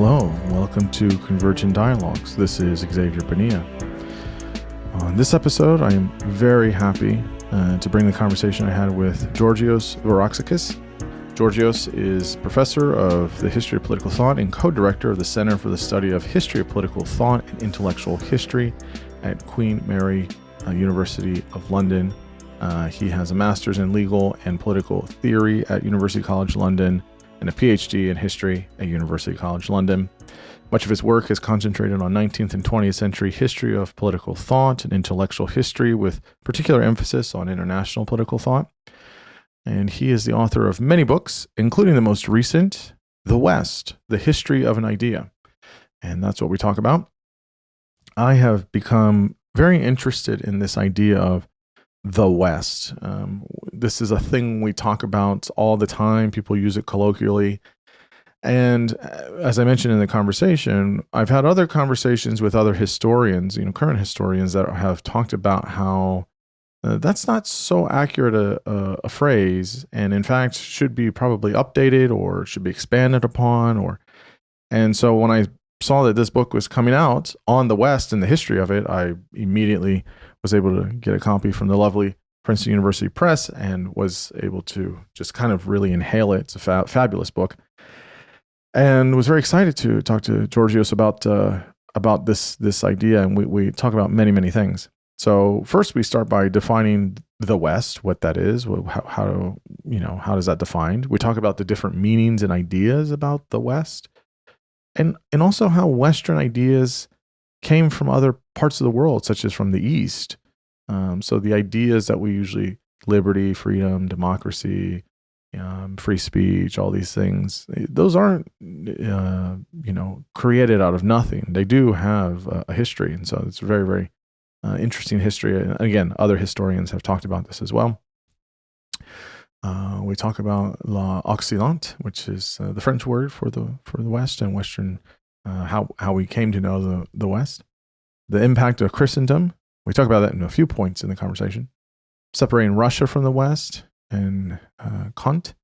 Hello, welcome to Convergent Dialogues. This is Xavier Bonilla. On this episode, I am very happy to bring the conversation I had with Georgios Varouxakis. Georgios is professor of the history of political thought and co-director of the Center for the Study of History of Political Thought and Intellectual History at Queen Mary University of London. He has a master's in legal and political theory at University College London and a PhD in history at University College London. Much of his work is concentrated on 19th and 20th century history of political thought and intellectual history, with particular emphasis on international political thought. And he is the author of many books, including the most recent, The West, The History of an Idea. And that's what we talk about. I have become very interested in this idea of the West. This is a thing we talk about all the time. People use it colloquially. And as I mentioned in the conversation, I've had other conversations with other historians, current historians, that have talked about how that's not so accurate a phrase, and in fact should be probably updated or should be expanded upon. And so when I saw that this book was coming out on the West and the history of it, I immediately was able to get a copy from the lovely Princeton University Press and was able to just kind of really inhale it. It's a fabulous book, and was very excited to talk to Georgios about this idea. And we talk about many things. So first, we start by defining the West, what that is, how does that defined? We talk about the different meanings and ideas about the West, and also how Western ideas came from other parts of the world, such as from the East. So the ideas that we usually, liberty, freedom, democracy, free speech, all these things, those aren't, created out of nothing. They do have a history. And so it's very, very interesting history. And again, other historians have talked about this as well. We talk about l'Occident, which is the French word for the West and Western, how we came to know the West. The impact of Christendom. We talk about that in a few points in the conversation. Separating Russia from the West and Comte.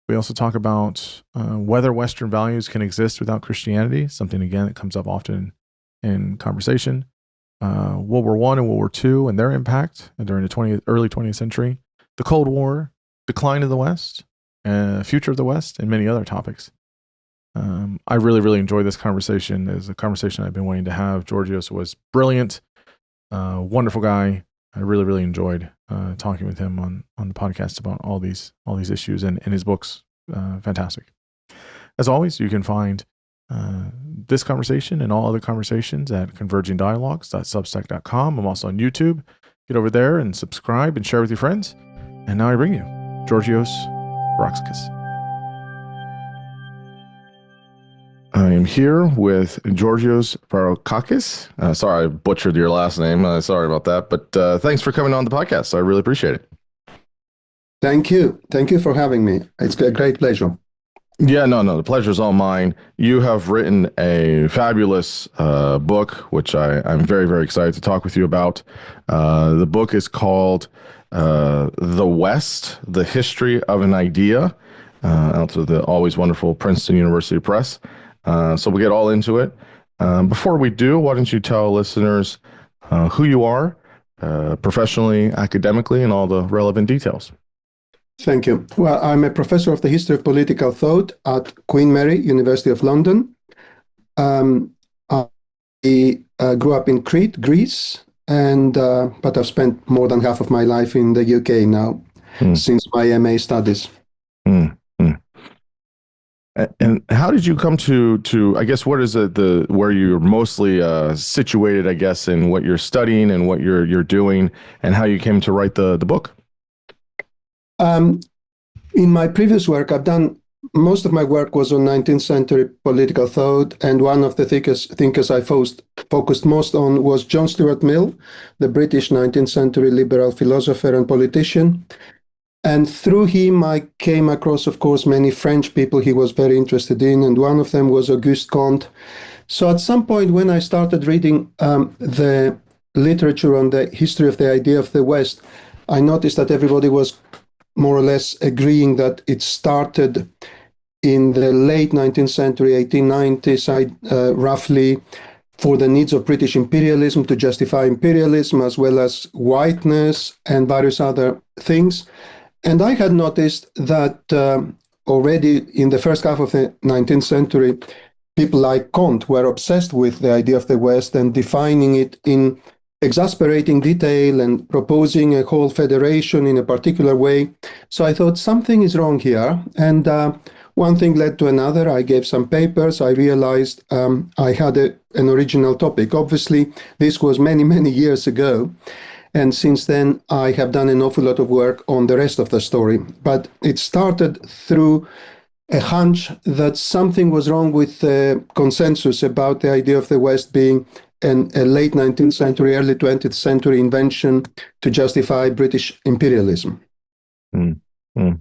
We also talk about whether Western values can exist without Christianity, something, again, that comes up often in conversation. World War I and World War II and their impact during the early 20th century. The Cold War, decline of the West, future of the West, and many other topics. I really enjoyed this conversation. It's a conversation I've been wanting to have. Georgios was brilliant, wonderful guy. I really enjoyed talking with him on the podcast about all these issues, and his books, fantastic. As always, you can find this conversation and all other conversations at convergingdialogues.substack.com. I'm also on YouTube. Get over there and subscribe and share with your friends. And now I bring you Georgios Varouxakis. I am here with Georgios Varouxakis. Sorry, I butchered your last name. Sorry about that. But thanks for coming on the podcast. I really appreciate it. Thank you. Thank you for having me. It's a great pleasure. Yeah, no, the pleasure's all mine. You have written a fabulous book, which I'm very excited to talk with you about. The book is called The West, The History of an Idea, out of the always wonderful Princeton University Press. So we'll get all into it. Before we do, why don't you tell listeners who you are, professionally, academically, and all the relevant details. Thank you. Well, I'm a professor of the history of political thought at Queen Mary, University of London. I grew up in Crete, Greece, but I've spent more than half of my life in the UK now, since my MA studies. And how did you come to I guess, what is it, where you're mostly situated, I guess, in what you're studying and what you're doing, and how you came to write the book? In my previous work, most of my work was on 19th century political thought, and one of the thinkers I focused most on was John Stuart Mill, the British 19th century liberal philosopher and politician. And through him, I came across, of course, many French people he was very interested in, and one of them was Auguste Comte. So at some point when I started reading the literature on the history of the idea of the West, I noticed that everybody was more or less agreeing that it started in the late 19th century, 1890s, roughly, for the needs of British imperialism, to justify imperialism, as well as whiteness and various other things. And I had noticed that already in the first half of the 19th century, people like Comte were obsessed with the idea of the West and defining it in exasperating detail and proposing a whole federation in a particular way. So I thought something is wrong here. And one thing led to another. I gave some papers. I realized I had an original topic. Obviously, this was many, many years ago. And since then, I have done an awful lot of work on the rest of the story. But it started through a hunch that something was wrong with the consensus about the idea of the West being a late 19th century, early 20th century invention to justify British imperialism. Mm, mm.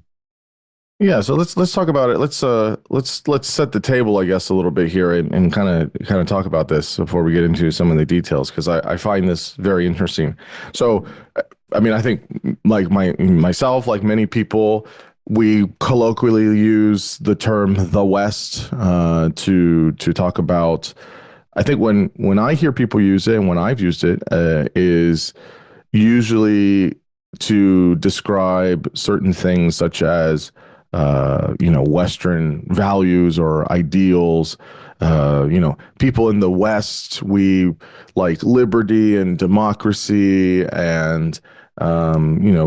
Yeah, so let's talk about it. Let's set the table, I guess, a little bit here and kind of talk about this before we get into some of the details, because I find this very interesting. So, I mean, I think like myself, like many people, we colloquially use the term the West to talk about. I think when I hear people use it, and when I've used it, is usually to describe certain things such as Western values or ideals. People in the West, we like liberty and democracy and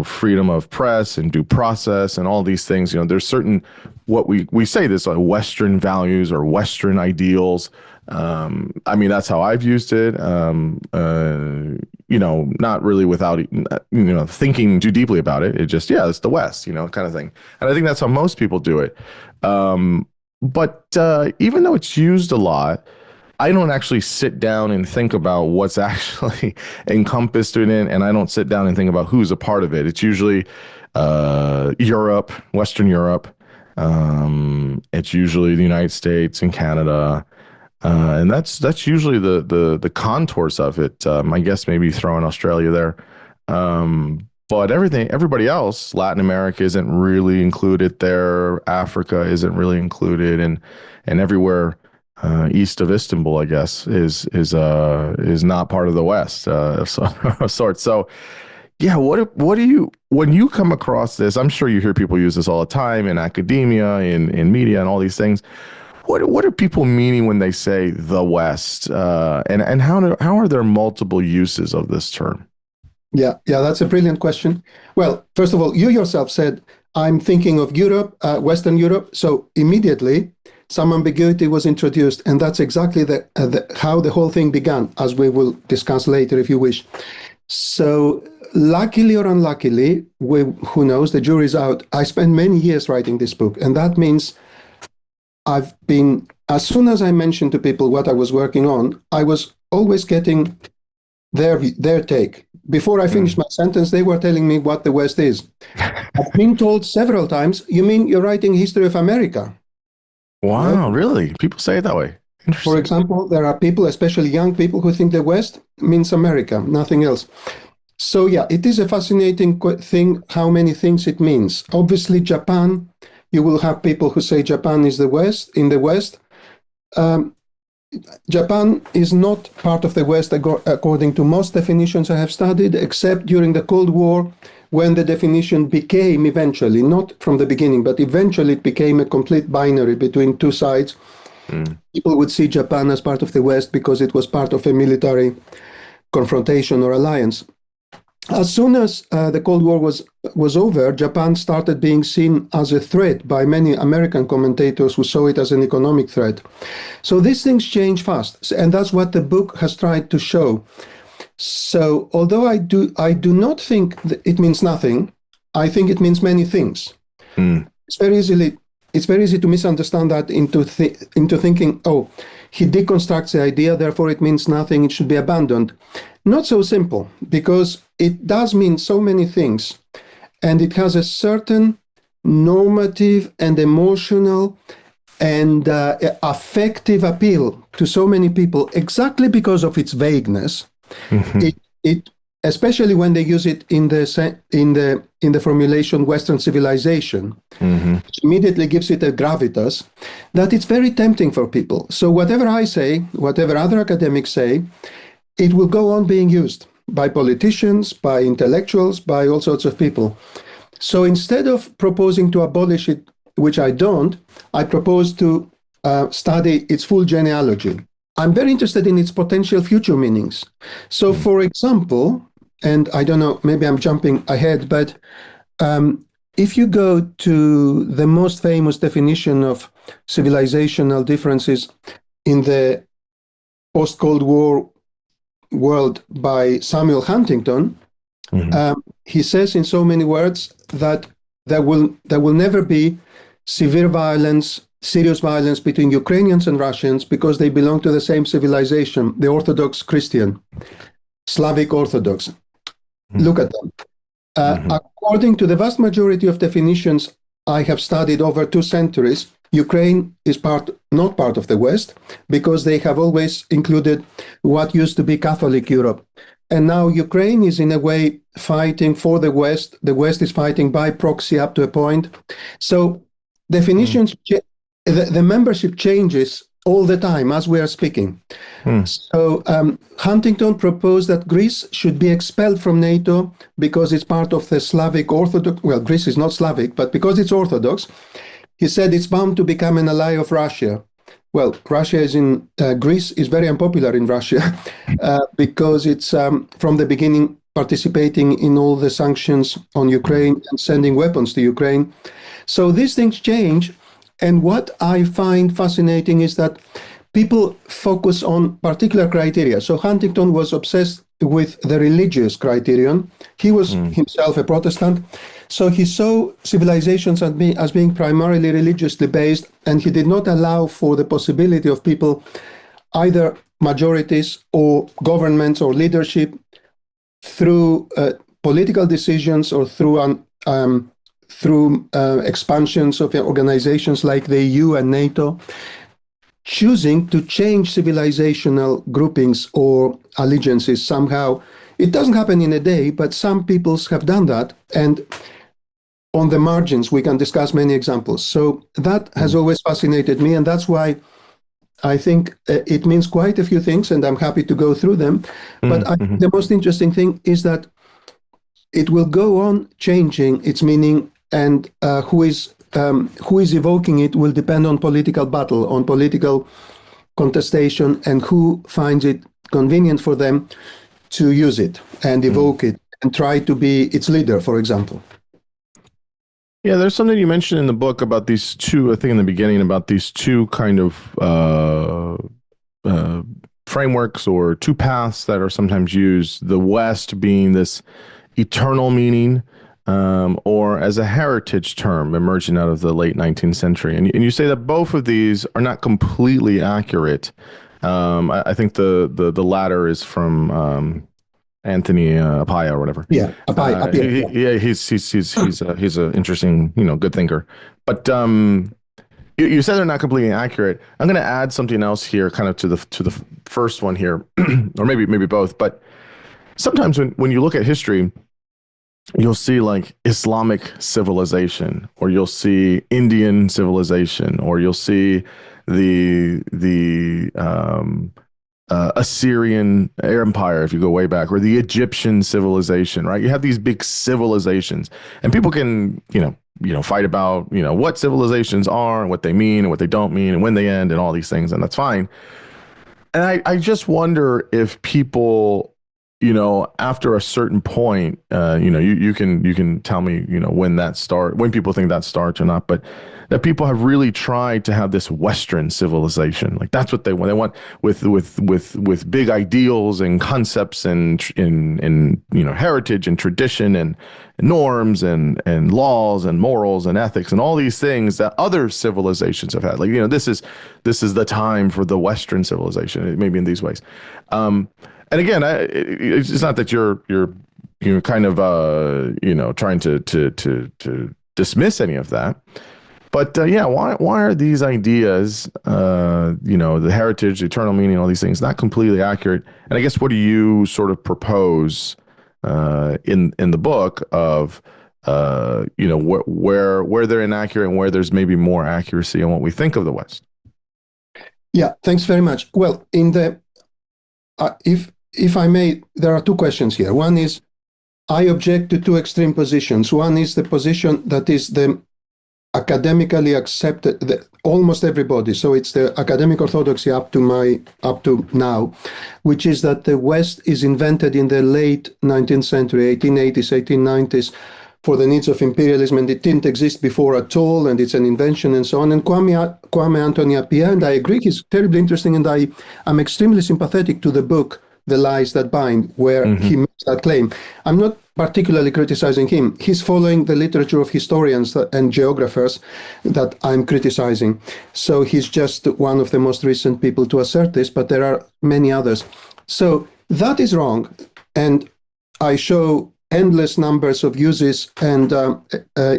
freedom of press and due process and all these things. There's certain what we say this like Western values or Western ideals. I mean, that's how I've used it. Not really without, thinking too deeply about it. It just, it's the West, kind of thing. And I think that's how most people do it. But even though it's used a lot, I don't actually sit down and think about what's actually encompassed in it. And I don't sit down and think about who's a part of it. It's usually Europe, Western Europe. It's usually the United States and Canada. And that's usually the contours of it. I guess maybe throw in Australia there. But everybody else, Latin America isn't really included there. Africa isn't really included, and everywhere east of Istanbul, I guess, is not part of the West of sorts. So, yeah, what do you when you come across this? I'm sure you hear people use this all the time in academia, in media, and all these things. What are people meaning when they say the West? And how are there multiple uses of this term? Yeah, that's a brilliant question. Well, first of all, you yourself said, I'm thinking of Europe, Western Europe. So immediately, some ambiguity was introduced. And that's exactly how the whole thing began, as we will discuss later if you wish. So luckily or unluckily, who knows, the jury's out. I spent many years writing this book. And that means as soon as I mentioned to people what I was working on, I was always getting their take. Before I finished my sentence, they were telling me what the West is. I've been told several times, you mean you're writing history of America? Wow, right? Really? People say it that way. Interesting. For example, there are people, especially young people, who think the West means America, nothing else. So yeah, it is a fascinating thing how many things it means. Obviously, Japan, you will have people who say Japan is the West, in the West. Japan is not part of the West according to most definitions I have studied, except during the Cold War, when the definition became eventually, not from the beginning, but eventually it became a complete binary between two sides. People would see Japan as part of the West because it was part of a military confrontation or alliance. As soon as the Cold War was over, Japan started being seen as a threat by many American commentators who saw it as an economic threat. So these things change fast, and that's what the book has tried to show. So although I do not think that it means nothing, I think it means many things. It's very easy to misunderstand that into thinking, oh, he deconstructs the idea, therefore it means nothing, it should be abandoned. Not so simple, because it does mean so many things, and it has a certain normative and emotional and affective appeal to so many people, exactly because of its vagueness. Mm-hmm. especially when they use it in the formulation Western civilization, which immediately gives it a gravitas, that it's very tempting for people. So whatever I say, whatever other academics say, it will go on being used by politicians, by intellectuals, by all sorts of people. So instead of proposing to abolish it, which I don't, I propose to study its full genealogy. I'm very interested in its potential future meanings. So, for example, and I don't know, maybe I'm jumping ahead, but if you go to the most famous definition of civilizational differences in the post-Cold War world by Samuel Huntington, he says in so many words that there will never be severe violence, serious violence between Ukrainians and Russians because they belong to the same civilization, the Orthodox Christian, Slavic Orthodox. Look at them. According to the vast majority of definitions I have studied over 2 centuries, Ukraine is not part of the West because they have always included what used to be Catholic Europe. And now Ukraine is in a way fighting for the West. The West is fighting by proxy up to a point. So definitions, the membership changes all the time as we are speaking. So Huntington proposed that Greece should be expelled from NATO because it's part of the Slavic Orthodox. Well, Greece is not Slavic, but because it's Orthodox, he said it's bound to become an ally of Russia. Well, Greece is very unpopular in Russia because it's from the beginning participating in all the sanctions on Ukraine and sending weapons to Ukraine. So these things change. And what I find fascinating is that people focus on particular criteria. So Huntington was obsessed with the religious criterion. He was himself a Protestant. So he saw civilizations as being primarily religiously based, and he did not allow for the possibility of people, either majorities or governments or leadership, through political decisions or through expansions of organizations like the EU and NATO, choosing to change civilizational groupings or allegiances somehow. It doesn't happen in a day, but some peoples have done that. And on the margins, we can discuss many examples. So that has always fascinated me. And that's why I think it means quite a few things, and I'm happy to go through them. But I think the most interesting thing is that it will go on changing its meaning, and who is evoking it will depend on political battle, on political contestation, and who finds it convenient for them to use it and evoke it and try to be its leader, for example. Yeah, there's something you mentioned in the book about these two, I think in the beginning, about these two kind of frameworks or two paths that are sometimes used, the West being this eternal meaning, or as a heritage term emerging out of the late 19th century. And you say that both of these are not completely accurate. I think the latter is from Anthony Appiah or whatever. Yeah, Appiah. Yeah, he's an interesting, good thinker. But you said they're not completely accurate. I'm going to add something else here, kind of to the first one here, or maybe both. But sometimes when you look at history, you'll see like Islamic civilization, or you'll see Indian civilization, or you'll see the Assyrian Empire, if you go way back, or the Egyptian civilization, right? You have these big civilizations, and people can, fight about, what civilizations are and what they mean and what they don't mean and when they end and all these things, and that's fine. And I just wonder if people, after a certain point, you can tell me, when people think that starts or not, but that people have really tried to have this Western civilization. Like that's what they want. They want with big ideals and concepts and heritage and tradition and norms and laws and morals and ethics and all these things that other civilizations have had. Like, this is the time for the Western civilization, maybe in these ways. And again, it's not that you're kind of trying to dismiss any of that, but why are these ideas, the heritage, the eternal meaning, all these things, not completely accurate? And I guess what do you sort of propose in the book of where they're inaccurate and where there's maybe more accuracy in what we think of the West. Yeah, thanks very much. Well, if I may, there are two questions here. One is, I object to two extreme positions. One is the position that is the academically accepted, almost everybody. So it's the academic orthodoxy up to now, which is that the West is invented in the late 19th century, 1880s, 1890s, for the needs of imperialism, and it didn't exist before at all, and it's an invention, and so on. And Kwame Anthony Appiah, and I agree, he's terribly interesting, and I'm extremely sympathetic to the book The Lies That Bind, where he makes that claim. I'm not particularly criticizing him. He's following the literature of historians and geographers that I'm criticizing. So he's just one of the most recent people to assert this, but there are many others. So that is wrong. And I show endless numbers of uses, and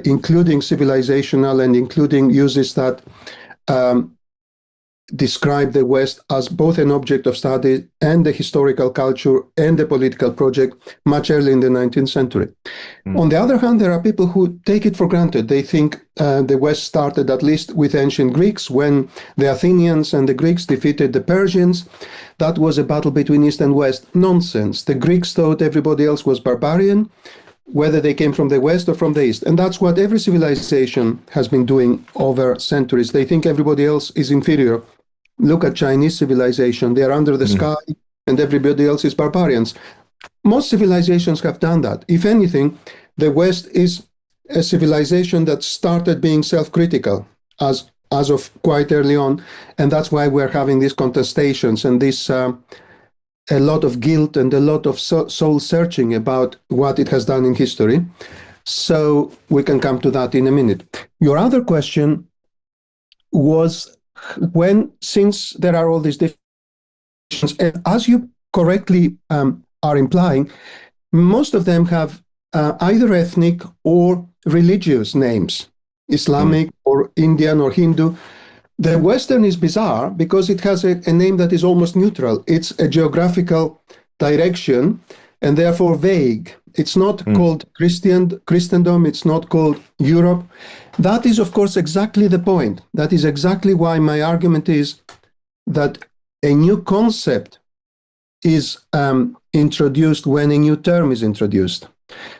including civilizational and including uses that describe the West as both an object of study and a historical culture and a political project much early in the 19th century. On the other hand, there are people who take it for granted. They think the West started at least with ancient Greeks when the Athenians and the Greeks defeated the Persians. That was a battle between East and West. Nonsense. The Greeks thought everybody else was barbarian, whether they came from the West or from the East. And that's what every civilization has been doing over centuries. They think everybody else is inferior. Look at Chinese civilization. They are under the sky and everybody else is barbarians. Most civilizations have done that. If anything, the West is a civilization that started being self-critical as of quite early on. And that's why we're having these contestations and this a lot of guilt and a lot of soul searching about what it has done in history. So we can come to that in a minute. Your other question was, since there are all these differences, and as you correctly are implying, most of them have either ethnic or religious names, Islamic or Indian or Hindu. The Western is bizarre because it has a name that is almost neutral. It's a geographical direction and therefore vague. It's not called Christendom, it's not called Europe. That is, of course, exactly the point. That is exactly why my argument is that a new concept is introduced when a new term is introduced.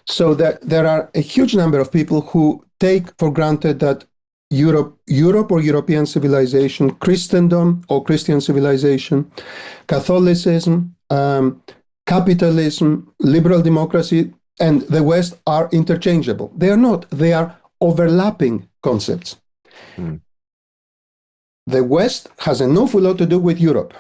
So that there are a huge number of people who take for granted that Europe or European civilization, Christendom or Christian civilization, Catholicism, capitalism, liberal democracy, and the West are interchangeable. They are not. They are overlapping concepts. The West has an awful lot to do with Europe.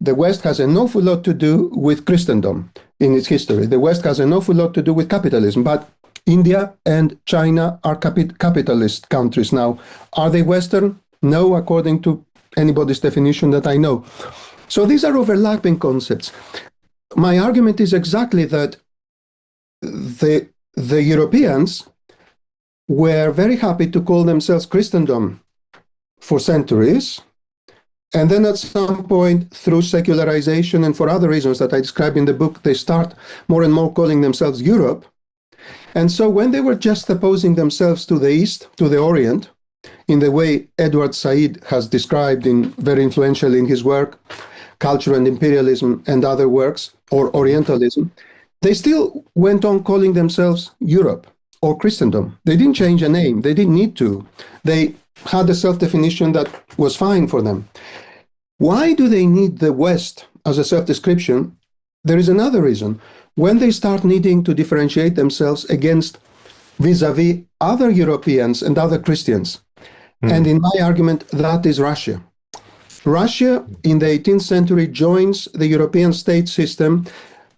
The West has an awful lot to do with Christendom in its history. The West has an awful lot to do with capitalism. But India and China are capitalist countries now. Are they Western? No, according to anybody's definition that I know. So these are overlapping concepts. My argument is exactly that the Europeans were very happy to call themselves Christendom for centuries. And then at some point, through secularization and for other reasons that I describe in the book, they start more and more calling themselves Europe. And so when they were juxtaposing themselves to the East, to the Orient, in the way Edward Said has described very influentially in his work, Culture and Imperialism and other works, or Orientalism, they still went on calling themselves Europe or Christendom. They didn't change a name. They didn't need to. They had a self-definition that was fine for them. Why do they need the West as a self-description? There is another reason. When they start needing to differentiate themselves against vis-a-vis other Europeans and other Christians, and in my argument, that is Russia. Russia in the 18th century joins the European state system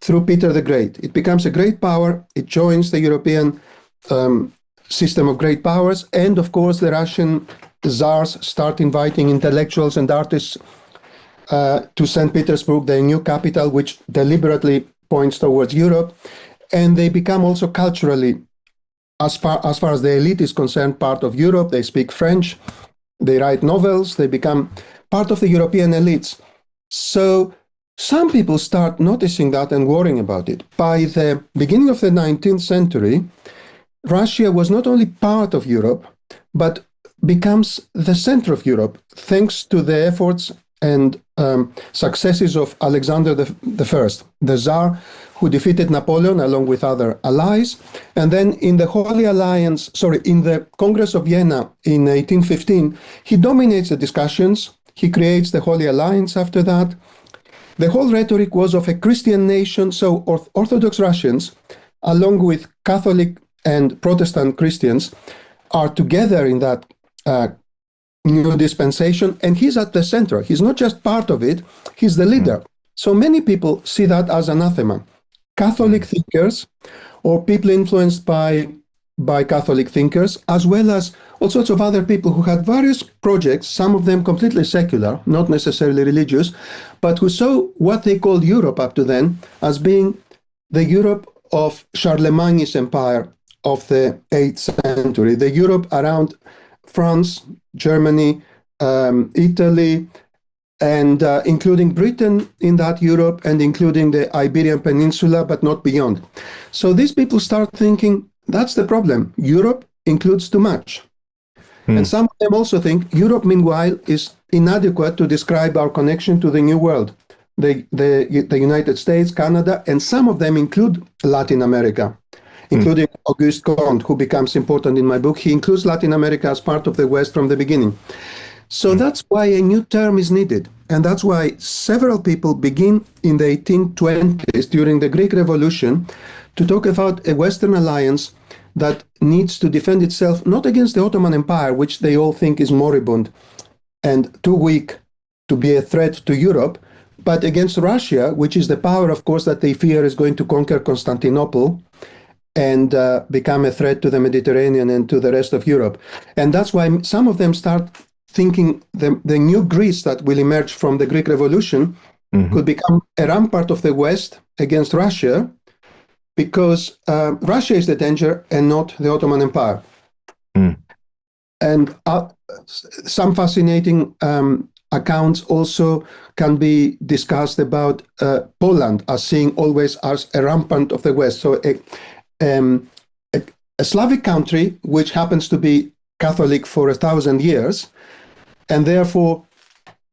through Peter the Great. It becomes a great power. It joins the European system of great powers. And of course, the Russian czars start inviting intellectuals and artists to St. Petersburg, their new capital, which deliberately points towards Europe. And they become also culturally, as far as the elite is concerned, part of Europe. They speak French. They write novels. They become part of the European elites. So some people start noticing that and worrying about it. By the beginning of the 19th century, Russia was not only part of Europe, but becomes the center of Europe, thanks to the efforts and successes of Alexander the First, the Tsar, who defeated Napoleon along with other allies. And then in the in the Congress of Vienna in 1815, he dominates the discussions. He creates the Holy Alliance after that. The whole rhetoric was of a Christian nation, so Orthodox Russians, along with Catholic and Protestant Christians, are together in that new dispensation, and he's at the center. He's not just part of it, he's the leader. So many people see that as anathema. Catholic thinkers, or people influenced by Catholic thinkers, as well as all sorts of other people who had various projects, some of them completely secular, not necessarily religious, but who saw what they called Europe up to then as being the Europe of Charlemagne's empire of the 8th century, the Europe around France, Germany, Italy, and including Britain in that Europe, and including the Iberian Peninsula, but not beyond. So these people start thinking, that's the problem. Europe includes too much. And some of them also think Europe, meanwhile, is inadequate to describe our connection to the New World, the United States, Canada, and some of them include Latin America, including Auguste Comte, who becomes important in my book. He includes Latin America as part of the West from the beginning. So that's why a new term is needed. And that's why several people begin in the 1820s, during the Greek Revolution, to talk about a Western alliance that needs to defend itself not against the Ottoman Empire, which they all think is moribund and too weak to be a threat to Europe, but against Russia, which is the power, of course, that they fear is going to conquer Constantinople and become a threat to the Mediterranean and to the rest of Europe. And that's why some of them start thinking the new Greece that will emerge from the Greek Revolution could become a rampart of the West against Russia, because Russia is the danger and not the Ottoman Empire. And some fascinating accounts also can be discussed about Poland as seeing always as a rampart of the West. So a Slavic country which happens to be Catholic for 1,000 years, and therefore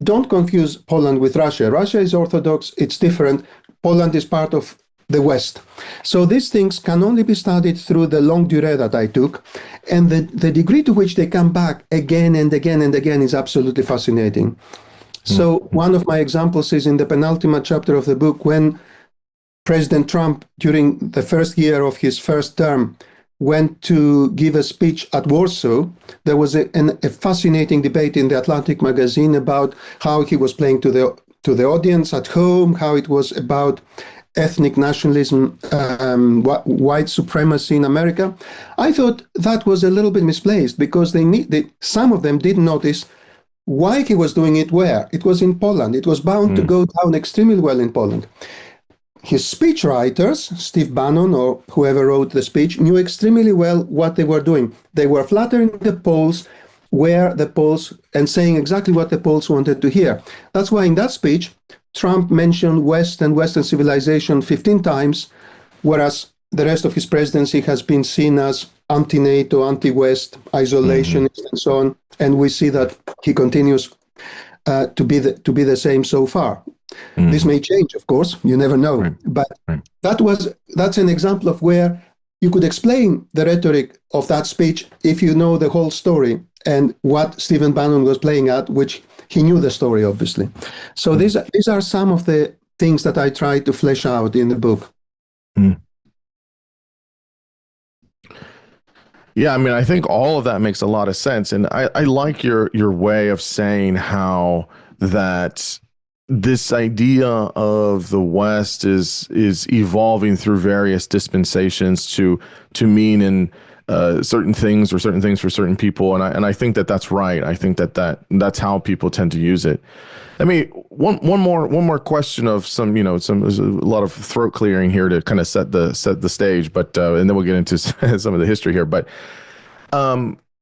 don't confuse Poland with Russia. Russia is Orthodox, it's different. Poland is part of the West. So these things can only be studied through the longue durée that I took, and the degree to which they come back again and again and again is absolutely fascinating. So one of my examples is in the penultimate chapter of the book, when President Trump, during the first year of his first term, went to give a speech at Warsaw. There was a fascinating debate in the Atlantic magazine about how he was playing to the audience at home, how it was about ethnic nationalism, white supremacy in America. I thought that was a little bit misplaced, because some of them didn't notice why he was doing it where. It was in Poland. It was bound to go down extremely well in Poland. His speechwriters, Steve Bannon or whoever wrote the speech, knew extremely well what they were doing. They were flattering the Poles and saying exactly what the Poles wanted to hear. That's why in that speech, Trump mentioned West and Western civilization 15 times, whereas the rest of his presidency has been seen as anti-NATO, anti-West, isolationist, and so on. And we see that he continues to be the same so far. This may change, of course, you never know. But that's an example of where you could explain the rhetoric of that speech if you know the whole story and what Stephen Bannon was playing at, which he knew the story, obviously. So these are some of the things that I tried to flesh out in the book. Yeah, I mean, I think all of that makes a lot of sense. And I like your way of saying how that this idea of the West is evolving through various dispensations to mean in certain things for certain people, and I think that's right. I think that's how people tend to use it. I mean, one more question of there's a lot of throat clearing here to kind of set the stage, but and then we'll get into some of the history here. But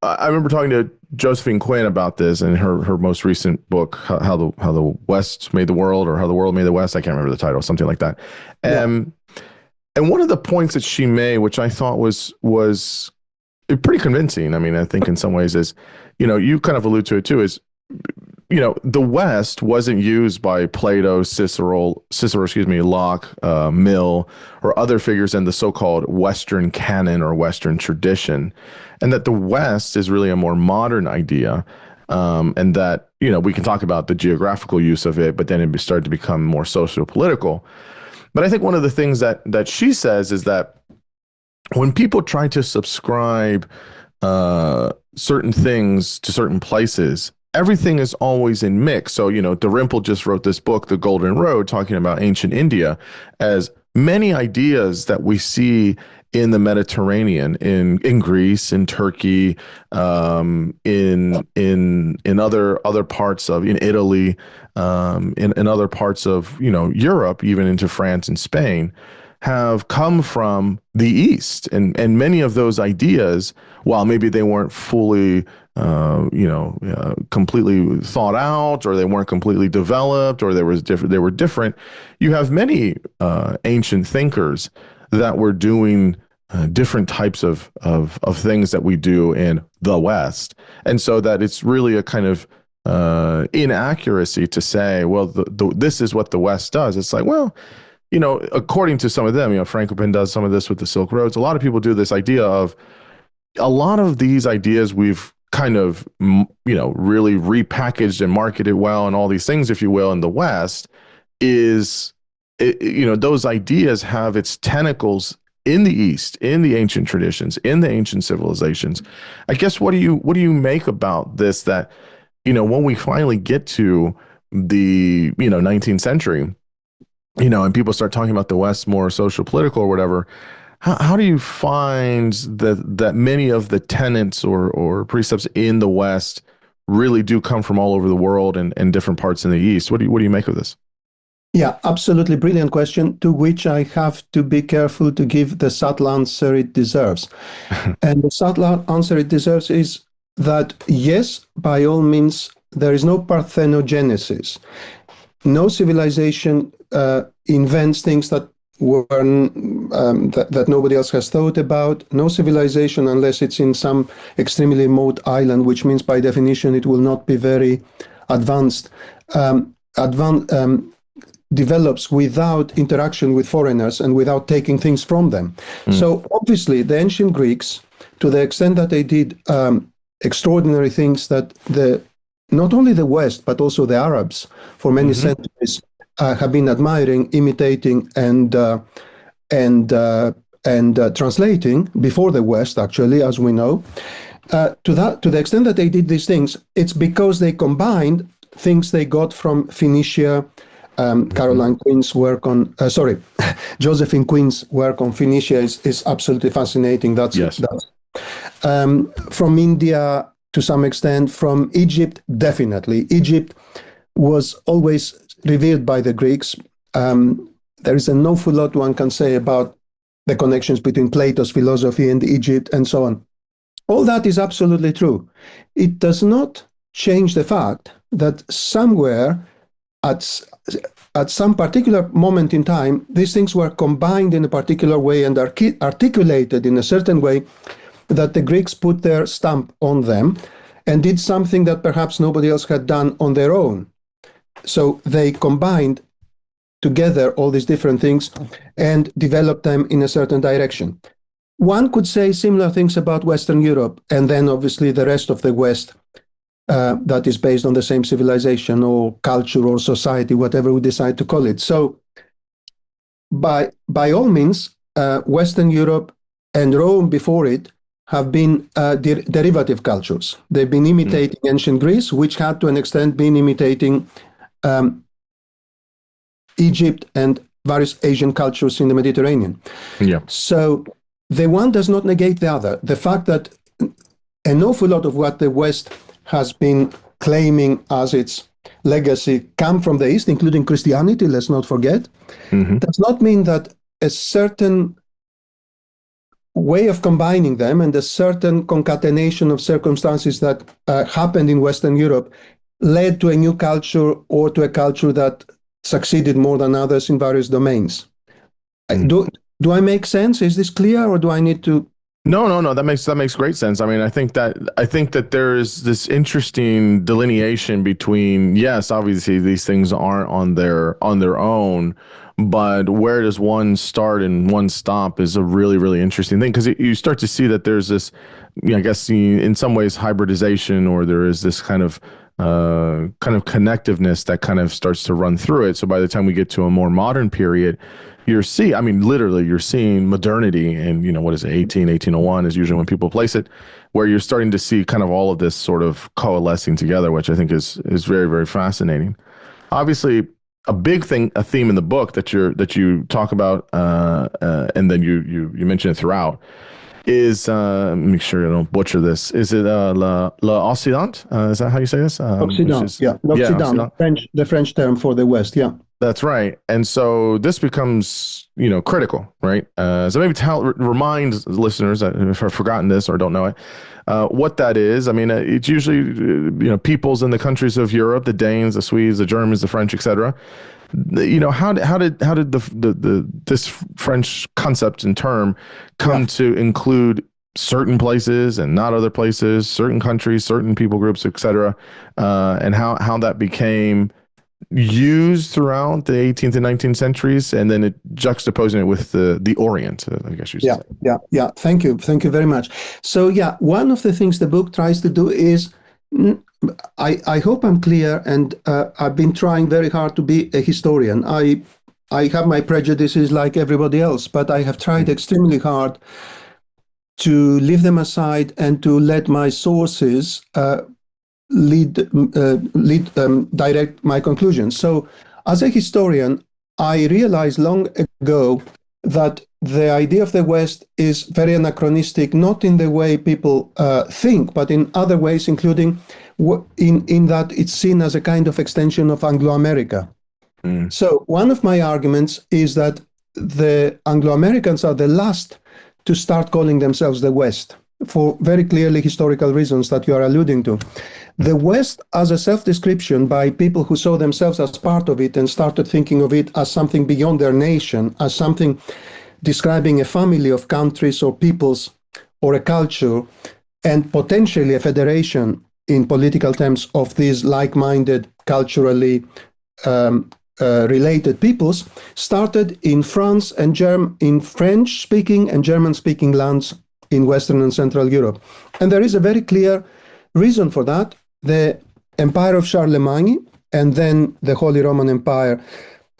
I remember talking to Josephine Quinn about this in her most recent book, how the West made the world, or how the world made the West. I can't remember the title, something like that. Yeah. And one of the points that she made, which I thought was pretty convincing. I mean, I think in some ways is, you kind of allude to it too, is, the West wasn't used by Plato, Cicero, Locke, Mill, or other figures in the so-called Western canon or Western tradition, and that the West is really a more modern idea, and that, we can talk about the geographical use of it, but then it started to become more socio-political. But I think one of the things that she says is that when people try to subscribe certain things to certain places, everything is always in mix. So, Dalrymple just wrote this book, The Golden Road, talking about ancient India, as many ideas that we see in the Mediterranean, in Greece, in Turkey, in other parts of, in Italy, in other parts of, Europe, even into France and Spain, have come from the East, and many of those ideas, while maybe they weren't fully, completely thought out, or they weren't completely developed, or they were different. You have many ancient thinkers that were doing different types of things that we do in the West, and so that it's really a kind of inaccuracy to say, well, this is what the West does. It's like, well, according to some of them, Franklin does some of this with the Silk Roads. A lot of people do this idea of a lot of these ideas we've kind of, really repackaged and marketed well, and all these things, if you will, in the West those ideas have its tentacles in the East, in the ancient traditions, in the ancient civilizations. I guess, what do you make about this, that, when we finally get to the, 19th century, and people start talking about the West more social, political, or whatever, how do you find that many of the tenets or precepts in the West really do come from all over the world and different parts in the East? What do you make of this? Yeah, absolutely brilliant question, to which I have to be careful to give the subtle answer it deserves. And the subtle answer it deserves is that, yes, by all means, there is no parthenogenesis. No civilization invents things that that nobody else has thought about. No civilization, unless it's in some extremely remote island, which means by definition it will not be very advanced, develops without interaction with foreigners and without taking things from them. So obviously the ancient Greeks, to the extent that they did extraordinary things that not only the West, but also the Arabs for many centuries have been admiring, imitating, and translating before the West, actually, as we know. To the extent that they did these things, it's because they combined things they got from Phoenicia. Caroline Quinn's work on, Josephine Quinn's work on Phoenicia is absolutely fascinating. That's from India to some extent, from Egypt, definitely. Egypt was always revered by the Greeks. There is an awful lot one can say about the connections between Plato's philosophy and Egypt and so on. All that is absolutely true. It does not change the fact that somewhere at some particular moment in time, these things were combined in a particular way and articulated in a certain way, that the Greeks put their stamp on them and did something that perhaps nobody else had done on their own. So they combined together all these different things and developed them in a certain direction. One could say similar things about Western Europe, and then obviously the rest of the West that is based on the same civilization or culture or society, whatever we decide to call it. So by all means, Western Europe and Rome before it have been derivative cultures. They've been imitating ancient Greece, which had to an extent been imitating Egypt and various Asian cultures in the Mediterranean. Yeah. So the one does not negate the other. The fact that an awful lot of what the West has been claiming as its legacy come from the East, including Christianity, let's not forget, does not mean that a certain way of combining them and a certain concatenation of circumstances that happened in Western Europe led to a new culture or to a culture that succeeded more than others in various domains. Do I make sense? Is this clear, or do I need to? No. That makes great sense. I mean, I think that there is this interesting delineation between, yes, obviously these things aren't on their own, but where does one start and one stop is a really, really interesting thing, because you start to see that there's this, I guess, in some ways hybridization, or there is this kind of connectiveness that kind of starts to run through it. So by the time we get to a more modern period, you're seeing modernity, and what is it, 1801 is usually when people place it, where you're starting to see kind of all of this sort of coalescing together, which I think is very, very fascinating. Obviously, a theme in the book that you talk about, and then you mention it throughout, is make sure I don't butcher this. Is it l'Occident? Is that how you say this? Occident, yeah, l'Occident, the French term for the West, yeah. That's right. And so this becomes, critical, right? So maybe remind listeners that if I've forgotten this or don't know it, what that is. I mean, it's usually, peoples in the countries of Europe, the Danes, the Swedes, the Germans, the French, etc. How did this French concept and term come to include certain places and not other places, certain countries, certain people groups, etc., and how that became used throughout the 18th and 19th centuries, and then juxtaposing it with the Orient, I guess you say. Yeah. Thank you very much. So one of the things the book tries to do is, I hope I'm clear, and I've been trying very hard to be a historian. I have my prejudices like everybody else, but I have tried extremely hard to leave them aside and to let my sources direct my conclusions. So as a historian, I realized long ago that the idea of the West is very anachronistic, not in the way people think, but in other ways, including in that it's seen as a kind of extension of Anglo-America. So one of my arguments is that the Anglo-Americans are the last to start calling themselves the West, for very clearly historical reasons that you are alluding to. The West, as a self-description by people who saw themselves as part of it and started thinking of it as something beyond their nation, as something describing a family of countries or peoples or a culture, and potentially a federation in political terms of these like-minded, culturally related peoples, started in France and in French-speaking and German-speaking lands in Western and Central Europe. And there is a very clear reason for that. The Empire of Charlemagne, and then the Holy Roman Empire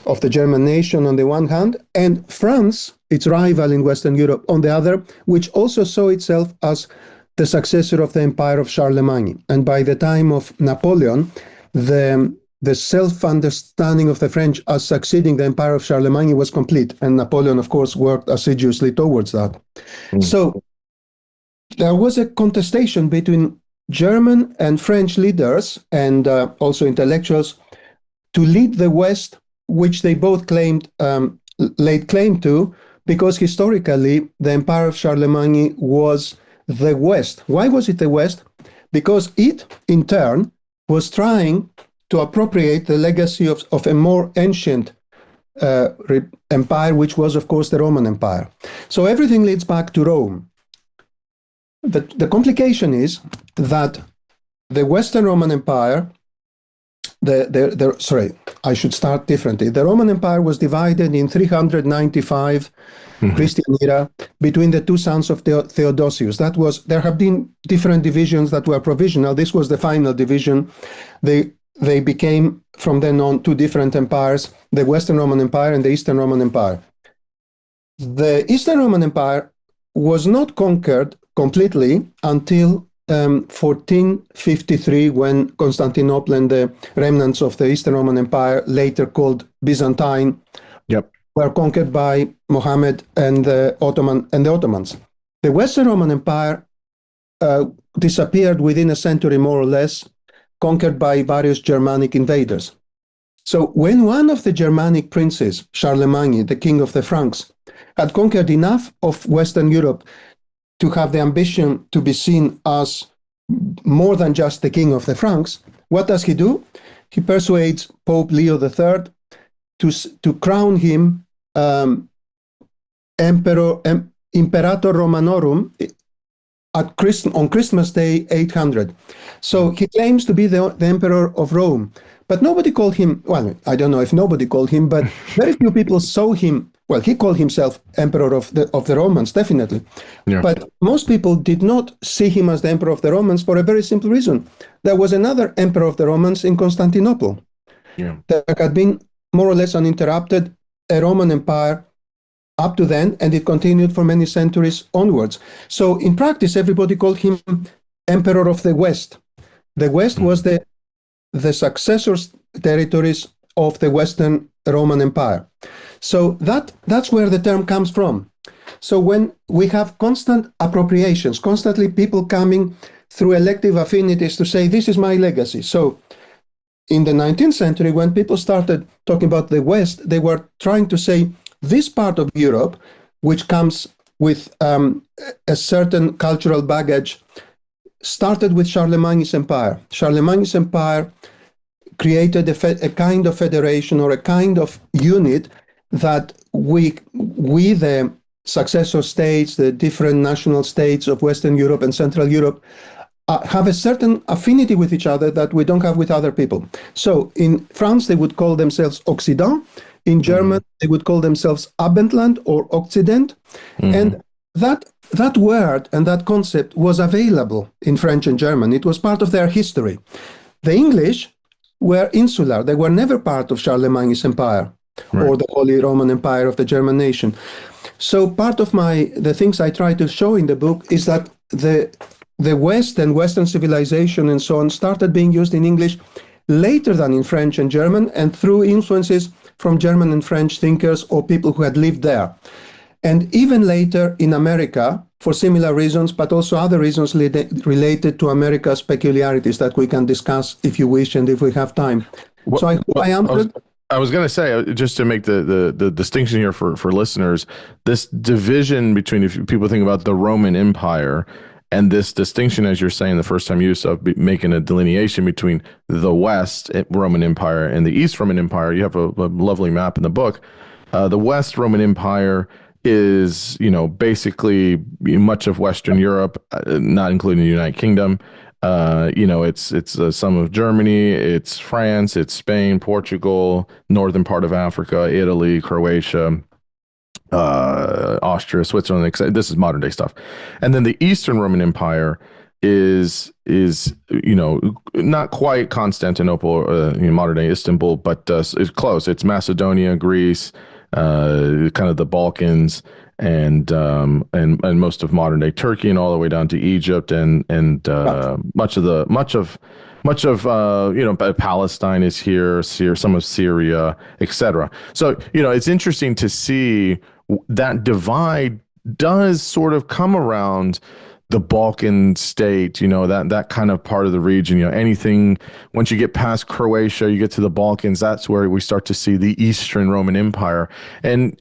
of the German nation on the one hand, and France, its rival in Western Europe, on the other, which also saw itself as the successor of the Empire of Charlemagne. And by the time of Napoleon, the self-understanding of the French as succeeding the Empire of Charlemagne was complete. And Napoleon, of course, worked assiduously towards that. So there was a contestation between German and French leaders and also intellectuals to lead the West, which they both laid claim to, because historically the Empire of Charlemagne was the West. Why was it the West? Because it, in turn, was trying to appropriate the legacy of a more ancient empire, which was, of course, the Roman Empire. So everything leads back to Rome. The complication is that the Western Roman Empire, sorry, I should start differently. The Roman Empire was divided in 395 Christian era between the two sons of Theodosius. There have been different divisions that were provisional. This was the final division. They became, from then on, two different empires, the Western Roman Empire and the Eastern Roman Empire. The Eastern Roman Empire was not conquered completely until 1453, when Constantinople and the remnants of the Eastern Roman Empire, later called Byzantine, were conquered by Mohammed and the Ottomans. The Western Roman Empire disappeared within a century, more or less, conquered by various Germanic invaders. So when one of the Germanic princes, Charlemagne, the king of the Franks, had conquered enough of Western Europe to have the ambition to be seen as more than just the king of the Franks, what does he do? He persuades Pope Leo III to crown him Imperator Romanorum on Christmas Day 800. So he claims to be the emperor of Rome. But nobody called him, well, I don't know if nobody called him, but very few people saw him. Well, he called himself emperor of the Romans, definitely. Yeah. But most people did not see him as the emperor of the Romans for a very simple reason. There was another emperor of the Romans in Constantinople. Yeah. There had been more or less uninterrupted a Roman Empire up to then, and it continued for many centuries onwards. So in practice, everybody called him emperor of the West. The West was the successor territories of the Western Roman Empire. So that's where the term comes from. So when we have constant appropriations, constantly people coming through elective affinities to say, this is my legacy. So in the 19th century, when people started talking about the West, they were trying to say this part of Europe, which comes with a certain cultural baggage, started with Charlemagne's empire. Charlemagne's empire created a kind of federation or a kind of unit that we the successor states, the different national states of Western Europe and Central Europe, have a certain affinity with each other that we don't have with other people. So in France, they would call themselves Occident. In German, they would call themselves Abendland or Occident. And that word and that concept was available in French and German. It was part of their history. The English were insular. They were never part of Charlemagne's empire or the Holy Roman Empire of the German nation. So part of the things I try to show in the book is that the West and Western civilization and so on started being used in English later than in French and German, and through influences from German and French thinkers or people who had lived there. And even later in America, for similar reasons, but also other reasons related to America's peculiarities that we can discuss if you wish and if we have time. So I answered. I was going to say, just to make the distinction here for listeners, this division between, if people think about the Roman Empire, and this distinction, as you're saying, the first time use of making a delineation between the West Roman Empire and the East Roman Empire. You have a lovely map in the book. The West Roman Empire is, basically much of Western Europe, not including the United Kingdom. It's some of Germany, it's France, it's Spain, Portugal, northern part of Africa, Italy, Croatia, Austria, Switzerland. This is modern day stuff. And then the Eastern Roman Empire is not quite Constantinople, modern day Istanbul, but it's close. It's Macedonia, Greece, kind of the Balkans, and most of modern day Turkey, and all the way down to Egypt, and much of Palestine is here, some of Syria, etc. So it's interesting to see that divide does sort of come around the Balkan state, that kind of part of the region. Anything, once you get past Croatia, you get to the Balkans, that's where we start to see the Eastern Roman Empire. And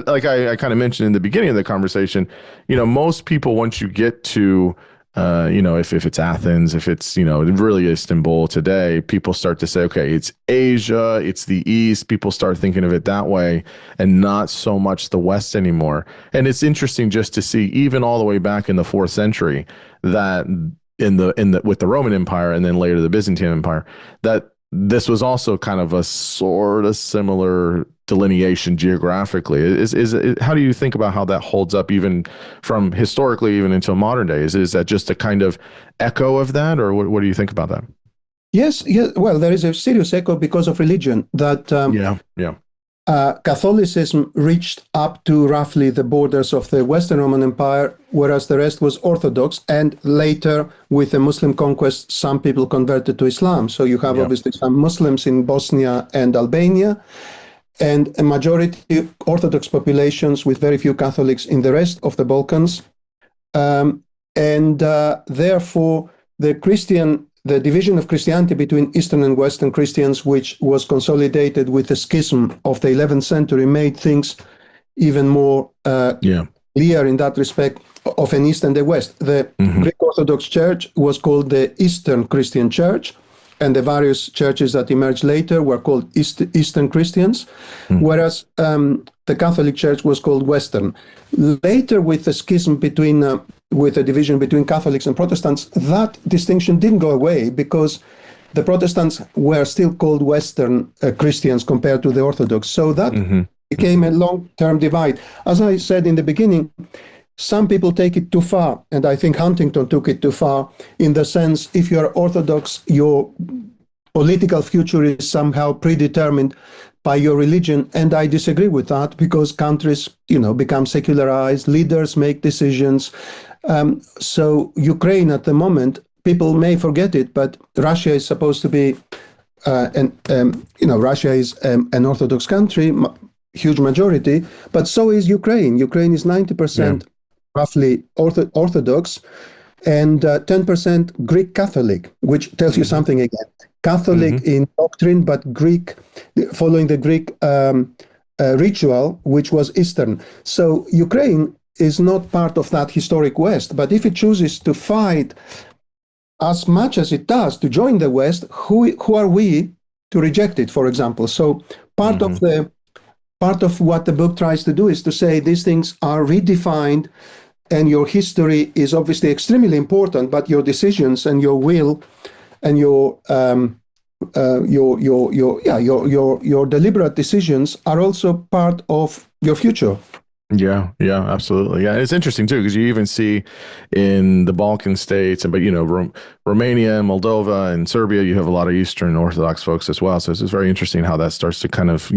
like I kind of mentioned in the beginning of the conversation, most people, once you get to if it's Athens, if it's, really Istanbul today, people start to say, okay, it's Asia, it's the East. People start thinking of it that way and not so much the West anymore. And it's interesting just to see, even all the way back in the 4th century, that with the Roman Empire and then later the Byzantine Empire, that this was also kind of a sort of similar delineation geographically. How do you think about how that holds up, even from historically, even until modern days? Is that just a kind of echo of that, or what do you think about that? Yes. Well, there is a serious echo because of religion. That Catholicism reached up to roughly the borders of the Western Roman Empire, whereas the rest was Orthodox. And later, with the Muslim conquest, some people converted to Islam. So you have obviously some Muslims in Bosnia and Albania, and a majority Orthodox populations with very few Catholics in the rest of the Balkans. Therefore, the division of Christianity between Eastern and Western Christians, which was consolidated with the schism of the 11th century, made things even more Yeah. clear in that respect of an East and a West. The Greek Orthodox Church was called the Eastern Christian Church, and the various churches that emerged later were called Eastern Christians, whereas the Catholic Church was called Western. Later, with the schism between, with the division between Catholics and Protestants, that distinction didn't go away because the Protestants were still called Western Christians compared to the Orthodox. So that became a long-term divide. As I said in the beginning, some people take it too far, and I think Huntington took it too far, in the sense, if you're Orthodox, your political future is somehow predetermined by your religion, and I disagree with that, because countries, become secularized, leaders make decisions. So Ukraine at the moment, people may forget it, but Russia is supposed to be, Russia is an Orthodox country, huge majority, but so is Ukraine. Ukraine is 90% roughly Orthodox and 10% Greek Catholic, which tells you something again. Catholic in doctrine, but Greek, following the Greek ritual, which was Eastern. So Ukraine is not part of that historic West, but if it chooses to fight as much as it does to join the West, who are we to reject it, for example? So part of what the book tries to do is to say these things are redefined, and your history is obviously extremely important, but your decisions and your will and your deliberate decisions are also part of your future. Yeah, absolutely. Yeah, it's interesting too, because you even see in the Balkan states, but Romania, Moldova, and Serbia, you have a lot of Eastern Orthodox folks as well. So it's very interesting how that starts to kind of,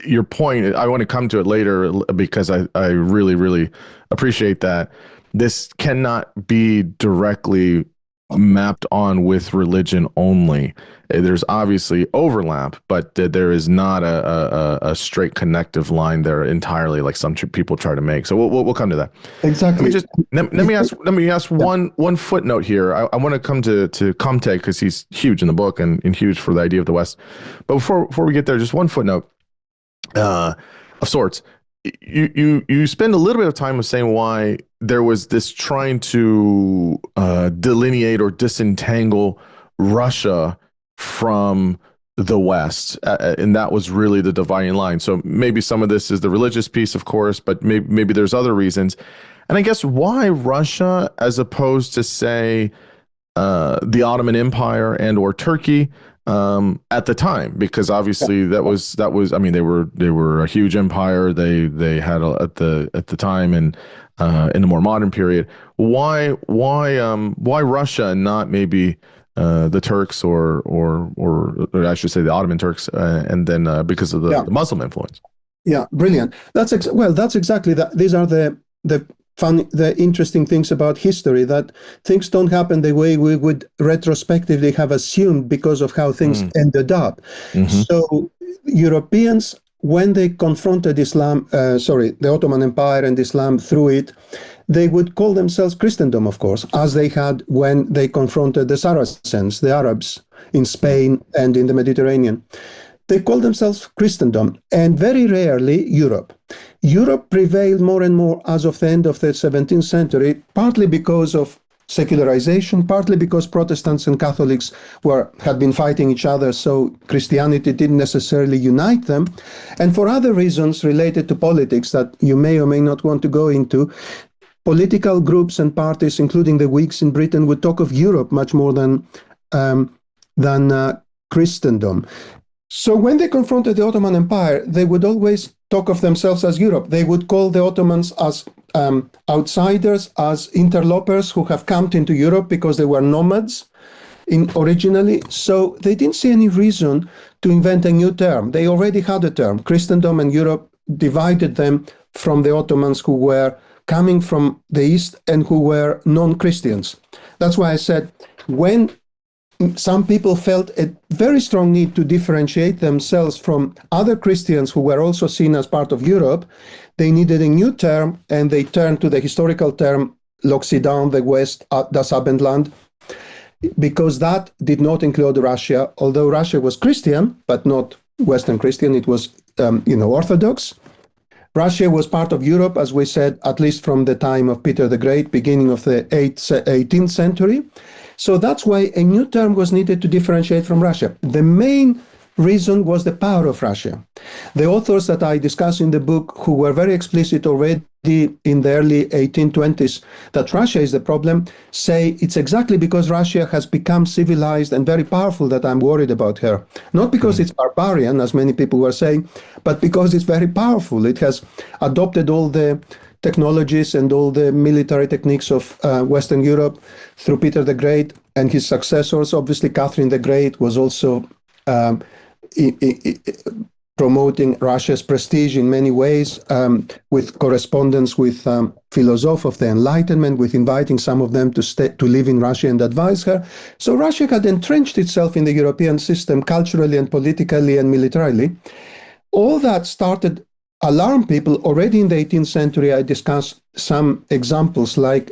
your point. I want to come to it later because I really, really appreciate that this cannot be directly mapped on with religion only. There's obviously overlap, but there is not a straight connective line there entirely, like some people try to make. So we'll come to that. Exactly. Let me ask one footnote here. I want to come to Comte, because he's huge in the book and huge for the idea of the West. But before we get there, just one footnote of sorts. You spend a little bit of time of saying why there was this trying to delineate or disentangle Russia from the West, and that was really the dividing line. So maybe some of this is the religious piece, of course, but maybe there's other reasons. And I guess why Russia, as opposed to, say, the Ottoman Empire and or Turkey at the time, because obviously that was I mean, they were a huge empire. They had at the time, and in the more modern period. Why Russia and not maybe the Turks or I should say the Ottoman Turks, and then because of the Muslim influence? Yeah, brilliant. That's exactly that. These are the interesting things about history, that things don't happen the way we would retrospectively have assumed because of how things ended up. So Europeans, when they confronted the Ottoman Empire and Islam through it, they would call themselves Christendom, of course, as they had when they confronted the Saracens, the Arabs in Spain and in the Mediterranean. They called themselves Christendom, and very rarely Europe. Europe prevailed more and more as of the end of the 17th century, partly because of secularization, partly because Protestants and Catholics had been fighting each other, so Christianity didn't necessarily unite them, and for other reasons related to politics that you may or may not want to go into. Political groups and parties, including the Whigs in Britain, would talk of Europe much more than Christendom. So when they confronted the Ottoman Empire, they would always talk of themselves as Europe. They would call the Ottomans as outsiders, as interlopers who have come into Europe because they were nomads originally. So they didn't see any reason to invent a new term. They already had a term. Christendom and Europe divided them from the Ottomans, who were coming from the East and who were non-Christians. That's why I said, when some people felt a very strong need to differentiate themselves from other Christians who were also seen as part of Europe, they needed a new term, and they turned to the historical term l'Occident, the West, das Abendland, because that did not include Russia, although Russia was Christian, but not Western Christian. It was, Orthodox. Russia was part of Europe, as we said, at least from the time of Peter the Great, beginning of the 18th century. So that's why a new term was needed to differentiate from Russia. The main reason was the power of Russia. The authors that I discuss in the book, who were very explicit already in the early 1820s that Russia is the problem, say it's exactly because Russia has become civilized and very powerful that I'm worried about her. Not because it's barbarian, as many people were saying, but because it's very powerful. It has adopted all the technologies and all the military techniques of Western Europe through Peter the Great and his successors. Obviously, Catherine the Great was also promoting Russia's prestige in many ways, with correspondence with philosophers of the Enlightenment, with inviting some of them to live in Russia and advise her. So Russia had entrenched itself in the European system culturally and politically and militarily. All that started alarm people already in the 18th century. I discussed some examples like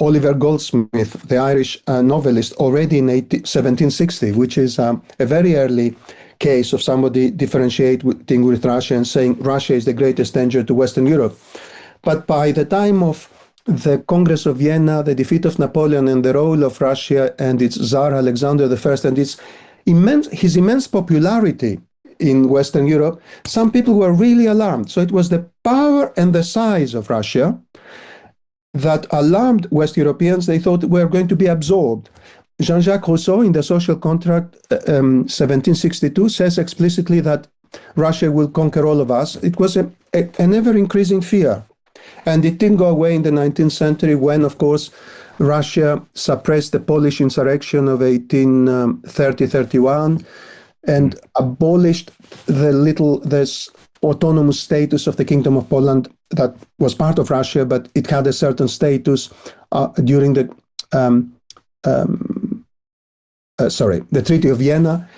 Oliver Goldsmith, the Irish novelist, already in 1760, which is a very early case of somebody differentiating with Russia and saying Russia is the greatest danger to Western Europe. But by the time of the Congress of Vienna, the defeat of Napoleon, and the role of Russia and its Tsar Alexander I and his immense popularity in Western Europe, some people were really alarmed. So it was the power and the size of Russia that alarmed West Europeans. They thought we were going to be absorbed. Jean-Jacques Rousseau, in the Social Contract, 1762, says explicitly that Russia will conquer all of us. It was an ever-increasing fear. And it didn't go away in the 19th century when, of course, Russia suppressed the Polish insurrection of 1830-31 and abolished this autonomous status of the Kingdom of Poland that was part of Russia, but it had a certain status during the Treaty of Vienna.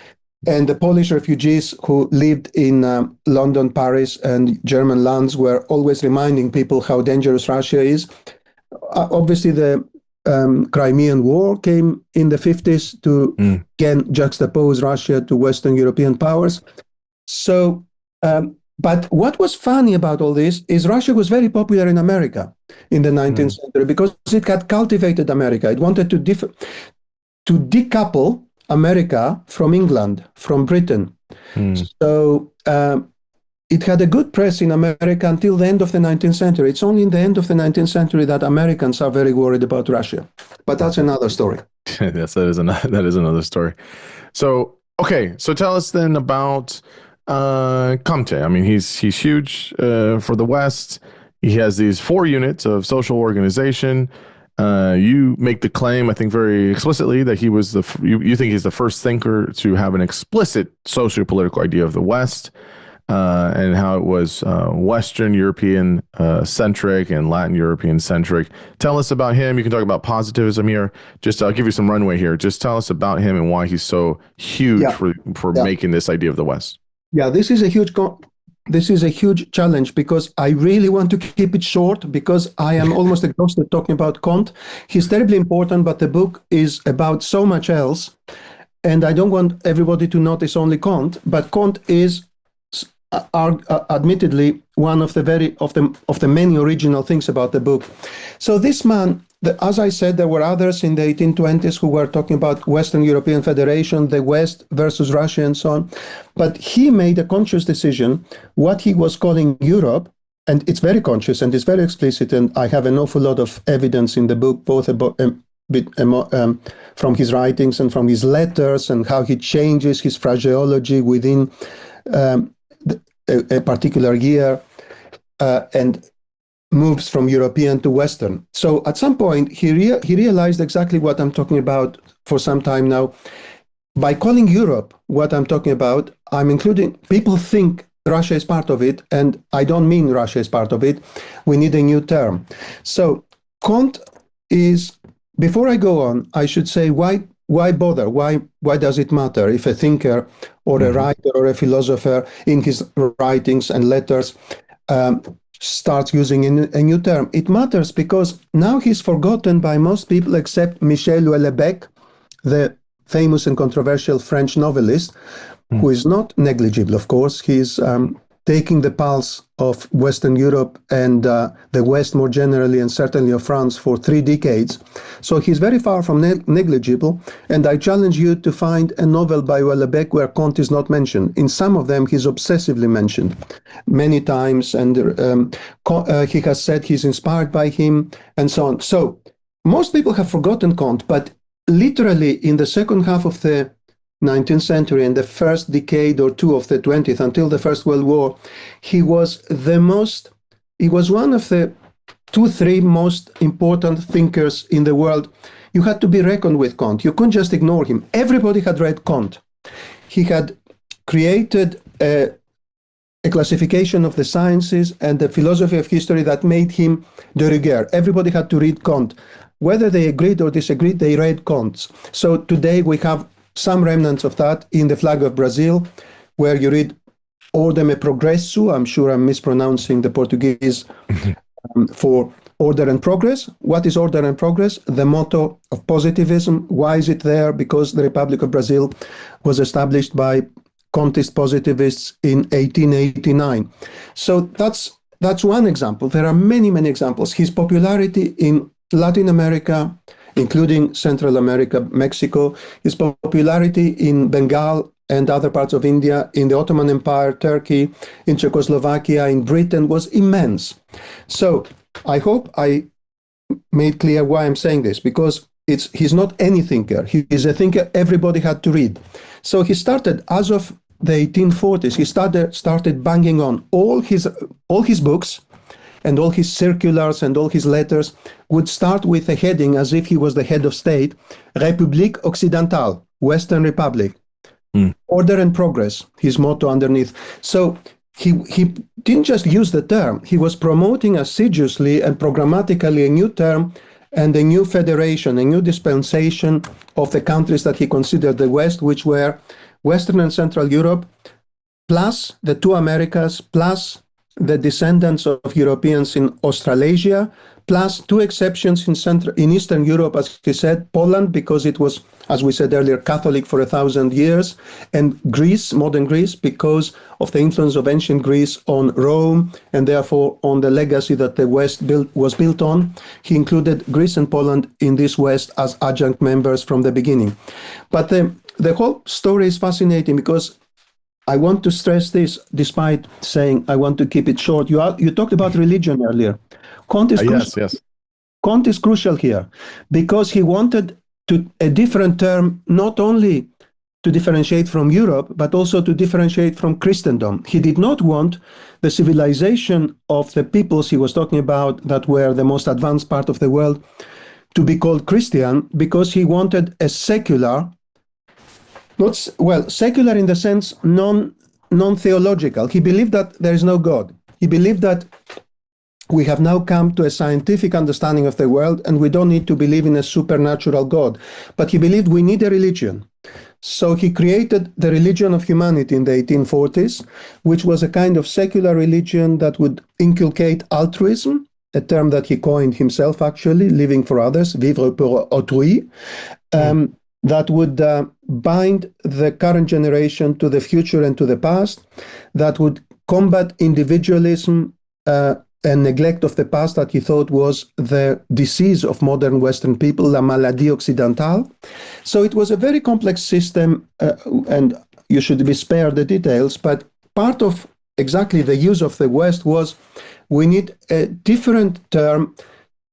And the Polish refugees who lived in London, Paris, and German lands were always reminding people how dangerous Russia is. Obviously, the Crimean War came in the 50s to again juxtapose Russia to Western European powers. So, but what was funny about all this is Russia was very popular in America in the 19th century because it had cultivated America. It wanted to decouple America from England, from Britain. So it had a good press in America until the end of the 19th century. It's only in the end of the 19th century that Americans are very worried about Russia. But that's another story. Yes, that is another story. So, okay, so tell us then about Comte. I mean, he's huge for the West. He has these 4 units of social organization. You make the claim, I think, very explicitly that he was you think he's the first thinker to have an explicit socio-political idea of the West, and how it was Western European centric and Latin European centric. Tell us about him. You can talk about positivism here. Just I'll give you some runway here. Just tell us about him and why he's so huge for making this idea of the West. Yeah, this is a huge challenge because I really want to keep it short because I am almost exhausted talking about Comte. He's terribly important, but the book is about so much else, and I don't want everybody to notice only Comte. But Comte is admittedly one of the many original things about the book. So this man, as I said, there were others in the 1820s who were talking about Western European Federation, the West versus Russia, and so on. But he made a conscious decision, what he was calling Europe, and it's very conscious and it's very explicit, and I have an awful lot of evidence in the book, both about from his writings and from his letters, and how he changes his phraseology within a particular year, and moves from European to Western. So at some point, he realized exactly what I'm talking about for some time now. By calling Europe what I'm talking about, I'm including, people think Russia is part of it, and I don't mean Russia is part of it. We need a new term. So Comte is, before I go on, I should say why bother? Why does it matter if a thinker or a writer or a philosopher in his writings and letters starts using a new term? It matters because now he's forgotten by most people except Michel Houellebecq, the famous and controversial French novelist, who is not negligible, of course. He's taking the pulse of Western Europe and the West more generally, and certainly of France for 3 decades. So he's very far from negligible. And I challenge you to find a novel by Houellebecq where Comte is not mentioned. In some of them, he's obsessively mentioned many times, and he has said he's inspired by him, and so on. So most people have forgotten Comte, but literally in the second half of the 19th century and the first decade or two of the 20th, until the First World War, he was one of the 2-3 most important thinkers in the world. You had to be reckoned with Comte. You couldn't just ignore him. Everybody had read Comte. He had created a classification of the sciences and the philosophy of history that made him de rigueur. Everybody had to read Comte. Whether they agreed or disagreed, they read Comte. So today we have some remnants of that in the flag of Brazil, where you read Ordem e Progresso. I'm sure I'm mispronouncing the Portuguese for order and progress. What is order and progress? The motto of positivism. Why is it there? Because the Republic of Brazil was established by Comteist positivists in 1889. So that's one example. There are many, many examples. His popularity in Latin America, including Central America, Mexico, his popularity in Bengal and other parts of India, in the Ottoman Empire, Turkey, in Czechoslovakia, in Britain, was immense. So I hope I made clear why I'm saying this, because he's not any thinker. He is a thinker everybody had to read. So he started, as of the 1840s, he started banging on all his books, and all his circulars and all his letters would start with a heading, as if he was the head of state: République Occidentale, Western Republic. Order and progress, his motto underneath. So he didn't just use the term, he was promoting assiduously and programmatically a new term and a new federation, a new dispensation of the countries that he considered the West, which were Western and Central Europe, plus the 2 Americas, plus the descendants of Europeans in Australasia, plus 2 exceptions in Eastern Europe, as he said, Poland, because it was, as we said earlier, Catholic for 1,000 years, and Greece, modern Greece, because of the influence of ancient Greece on Rome, and therefore on the legacy that the West was built on. He included Greece and Poland in this West as adjunct members from the beginning. But the whole story is fascinating, because I want to stress this, despite saying I want to keep it short. You talked about religion earlier. Comte is crucial. Yes. Comte is crucial here, because he wanted a different term, not only to differentiate from Europe, but also to differentiate from Christendom. He did not want the civilization of the peoples he was talking about, that were the most advanced part of the world, to be called Christian, because he wanted a secular, secular in the sense non-theological. He believed that there is no God. He believed that we have now come to a scientific understanding of the world, and we don't need to believe in a supernatural God. But he believed we need a religion. So he created the religion of humanity in the 1840s, which was a kind of secular religion that would inculcate altruism, a term that he coined himself, actually, living for others, vivre pour autrui, that would bind the current generation to the future and to the past, that would combat individualism and neglect of the past, that he thought was the disease of modern Western people, la maladie occidentale. So it was a very complex system, and you should be spared the details, but part of exactly the use of the West was, we need a different term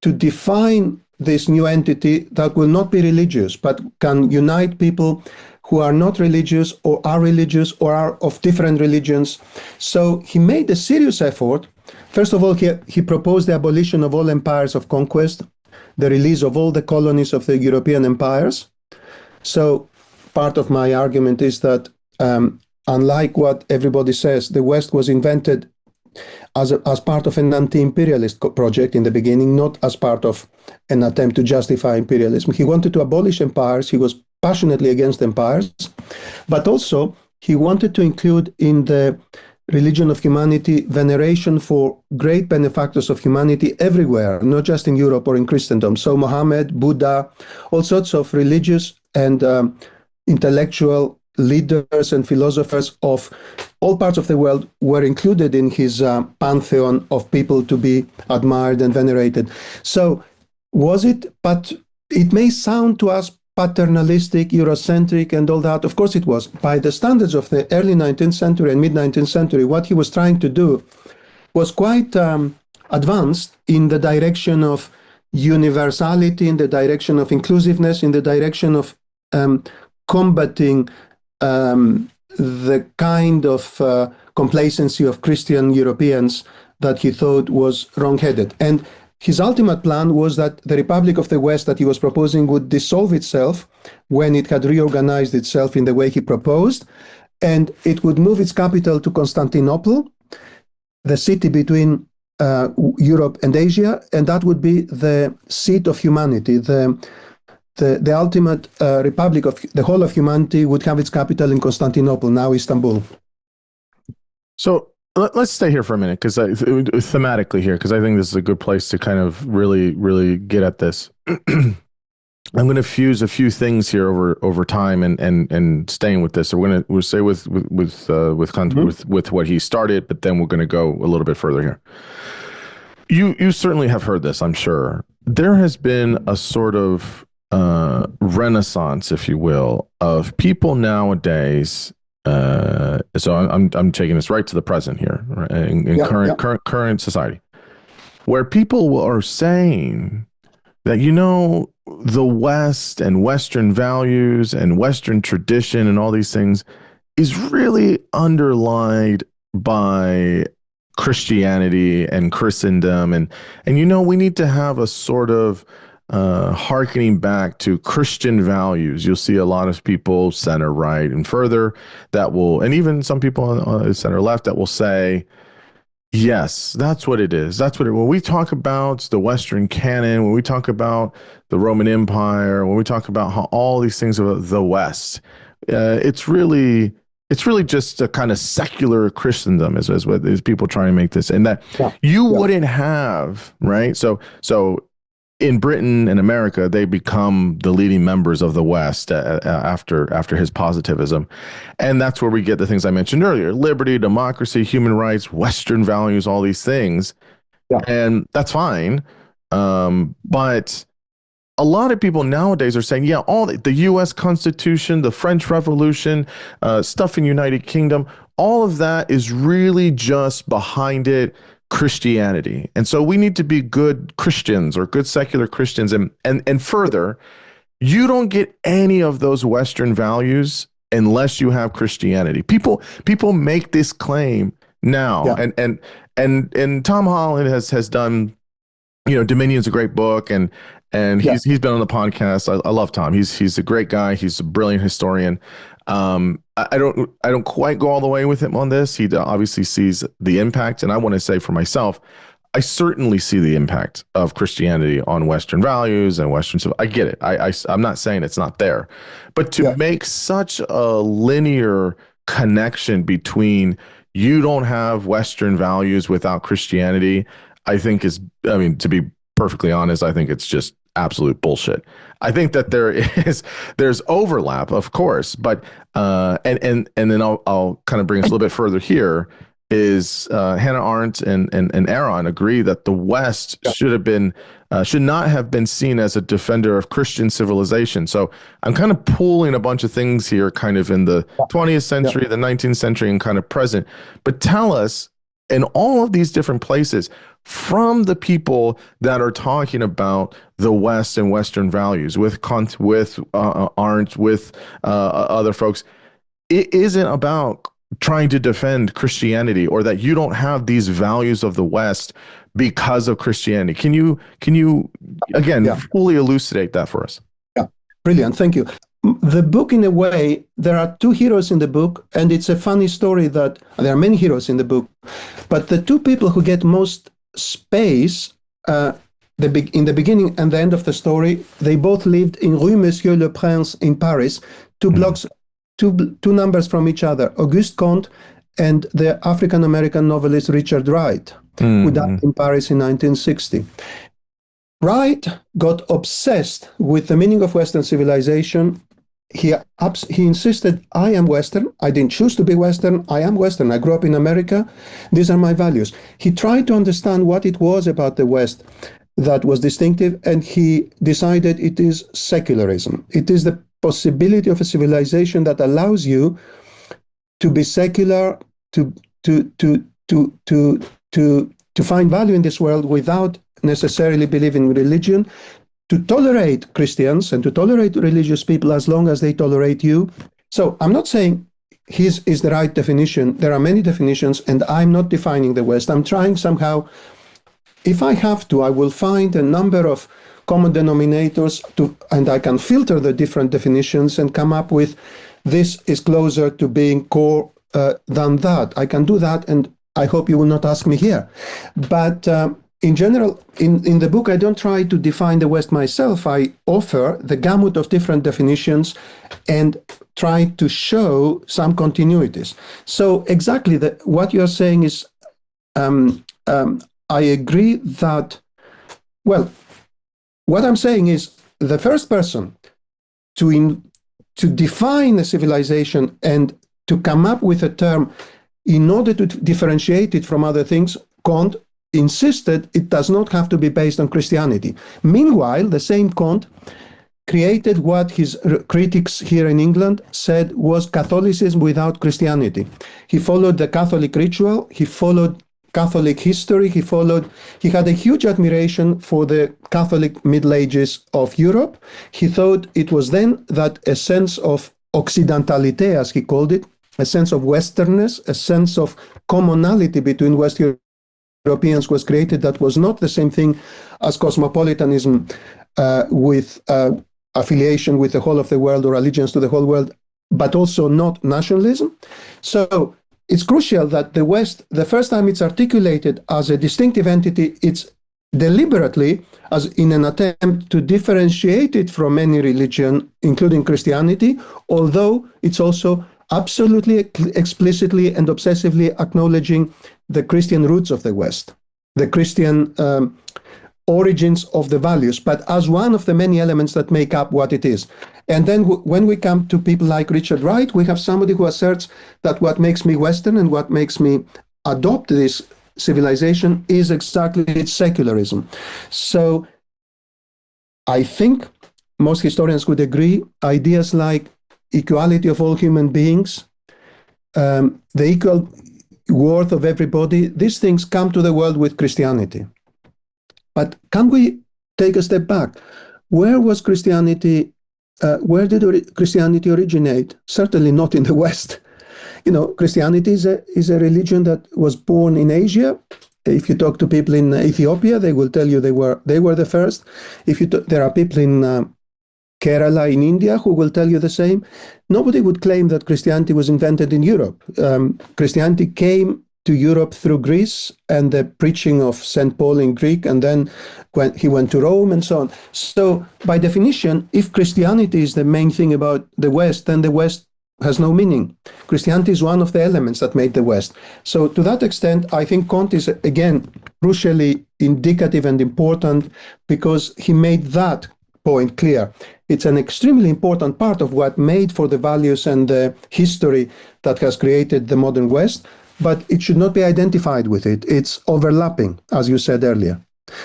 to define this new entity that will not be religious, but can unite people who are not religious or are of different religions. So he made a serious effort. First of all, he proposed the abolition of all empires of conquest, the release of all the colonies of the European empires. So part of my argument is that unlike what everybody says, the West was invented as part of an anti-imperialist project in the beginning, not as part of an attempt to justify imperialism. He wanted to abolish empires. He was passionately against empires, but also he wanted to include in the religion of humanity veneration for great benefactors of humanity everywhere, not just in Europe or in Christendom. So Mohammed, Buddha, all sorts of religious and intellectual leaders and philosophers of all parts of the world were included in his pantheon of people to be admired and venerated. So was it? But it may sound to us paternalistic, Eurocentric, and all that. Of course it was. By the standards of the early 19th century and mid-19th century, what he was trying to do was quite advanced in the direction of universality, in the direction of inclusiveness, in the direction of combating the kind of complacency of Christian Europeans that he thought was wrong-headed. And his ultimate plan was that the Republic of the West that he was proposing would dissolve itself when it had reorganized itself in the way he proposed, and it would move its capital to Constantinople, the city between Europe and Asia, and that would be the seat of humanity. The ultimate republic of the whole of humanity would have its capital in Constantinople, now Istanbul. So let's stay here for a minute, because thematically here, because I think this is a good place to kind of really get at this. I'm going to fuse a few things here over time and staying with this. So we'll stay with what he started, but then we're going to go a little bit further here. You certainly have heard this, I'm sure. There has been a sort of renaissance, if you will, of people nowadays. So I'm taking this right to the present here, right, in current society, where people are saying that, the West and Western values and Western tradition and all these things is really underlined by Christianity and Christendom, and we need to have a sort of hearkening back to Christian values. You'll see a lot of people center right and further that will, and even some people on center left that will say, yes, that's what it is. When we talk about the Western canon, when we talk about the Roman Empire, when we talk about how all these things of the West, it's really just a kind of secular Christendom is what is people trying to make this, and that wouldn't have, right? So in Britain and America, they become the leading members of the West after his positivism. And that's where we get the things I mentioned earlier: liberty, democracy, human rights, Western values, all these things. Yeah. And that's fine. But a lot of people nowadays are saying, all the U.S. Constitution, the French Revolution, stuff in United Kingdom, all of that is really just behind it Christianity. And so we need to be good Christians or good secular Christians. And further, you don't get any of those Western values unless you have Christianity. People make this claim now. Yeah. And Tom Holland has done, Dominion's a great book, and he's been on the podcast. I love Tom. He's a great guy. He's a brilliant historian. I don't quite go all the way with him on this. He obviously sees the impact, and I want to say for myself, I certainly see the impact of Christianity on Western values and Western. So I get it. I'm not saying it's not there, but to make such a linear connection between you don't have Western values without Christianity, I think to be perfectly honest, I think it's just absolute bullshit. I think that there's overlap, of course, but and then I'll kind of bring us a little bit further here. Is Hannah Arendt and Aaron agree that the West should not have been seen as a defender of Christian civilization. So I'm kind of pulling a bunch of things here, kind of in the 20th century, the 19th century, and kind of present. But tell us, in all of these different places, from the people that are talking about the West and Western values, with Comte, with Arendt, with other folks, it isn't about trying to defend Christianity or that you don't have these values of the West because of Christianity. Can you again fully elucidate that for us? Yeah, brilliant. Thank you. The book, in a way, there are two heroes in the book, and it's a funny story that there are many heroes in the book, but the two people who get most space in the beginning and the end of the story, they both lived in Rue Monsieur le Prince in Paris, two blocks, two numbers from each other, Auguste Comte and the African-American novelist Richard Wright, who died in Paris in 1960. Wright got obsessed with the meaning of Western civilization he insisted, I am Western. I didn't choose to be Western. I am Western. I grew up in America. These are my values. He tried to understand what it was about the West that was distinctive, and he decided it is secularism. It is the possibility of a civilization that allows you to be secular, to to to to to to find value in this world without necessarily believing in religion, to tolerate Christians and to tolerate religious people as long as they tolerate you. So I'm not saying his is the right definition. There are many definitions, and I'm not defining the West. I'm trying somehow, if I have to, I will find a number of common denominators and I can filter the different definitions and come up with this is closer to being core than that. I can do that, and I hope you will not ask me here. But in general, in the book, I don't try to define the West myself. I offer the gamut of different definitions and try to show some continuities. So exactly what you're saying is, I agree that, well, what I'm saying is the first person to define a civilization and to come up with a term in order to differentiate it from other things, Comte insisted it does not have to be based on Christianity. Meanwhile, the same Comte created what his critics here in England said was Catholicism without Christianity. He followed the Catholic ritual, he followed Catholic history, he had a huge admiration for the Catholic Middle Ages of Europe. He thought it was then that a sense of occidentalite, as he called it, a sense of Westernness, a sense of commonality between West Europeans was created that was not the same thing as cosmopolitanism with affiliation with the whole of the world or allegiance to the whole world, but also not nationalism. So it's crucial that the West, the first time it's articulated as a distinctive entity, it's deliberately as in an attempt to differentiate it from any religion, including Christianity, although it's also absolutely explicitly and obsessively acknowledging the Christian roots of the West, the Christian origins of the values, but as one of the many elements that make up what it is. And then when we come to people like Richard Wright, we have somebody who asserts that what makes me Western and what makes me adopt this civilization is exactly its secularism. So I think most historians would agree, ideas like equality of all human beings, the equal worth of everybody, these things come to the world with Christianity. But can we take a step back? Where was Christianity? Where did Christianity originate? Certainly not in the West. You know, Christianity is a religion that was born in Asia. If you talk to people in Ethiopia, they will tell you they were the first. There are people in Kerala in India who will tell you the same. Nobody would claim that Christianity was invented in Europe. Christianity came to Europe through Greece and the preaching of St. Paul in Greek, and then when he went to Rome and so on. So by definition, if Christianity is the main thing about the West, then the West has no meaning. Christianity is one of the elements that made the West. So to that extent, I think Comte is, again, crucially indicative and important because he made that point clear. It's an extremely important part of what made for the values and the history that has created the modern West, but it should not be identified with it. It's overlapping, as you said earlier.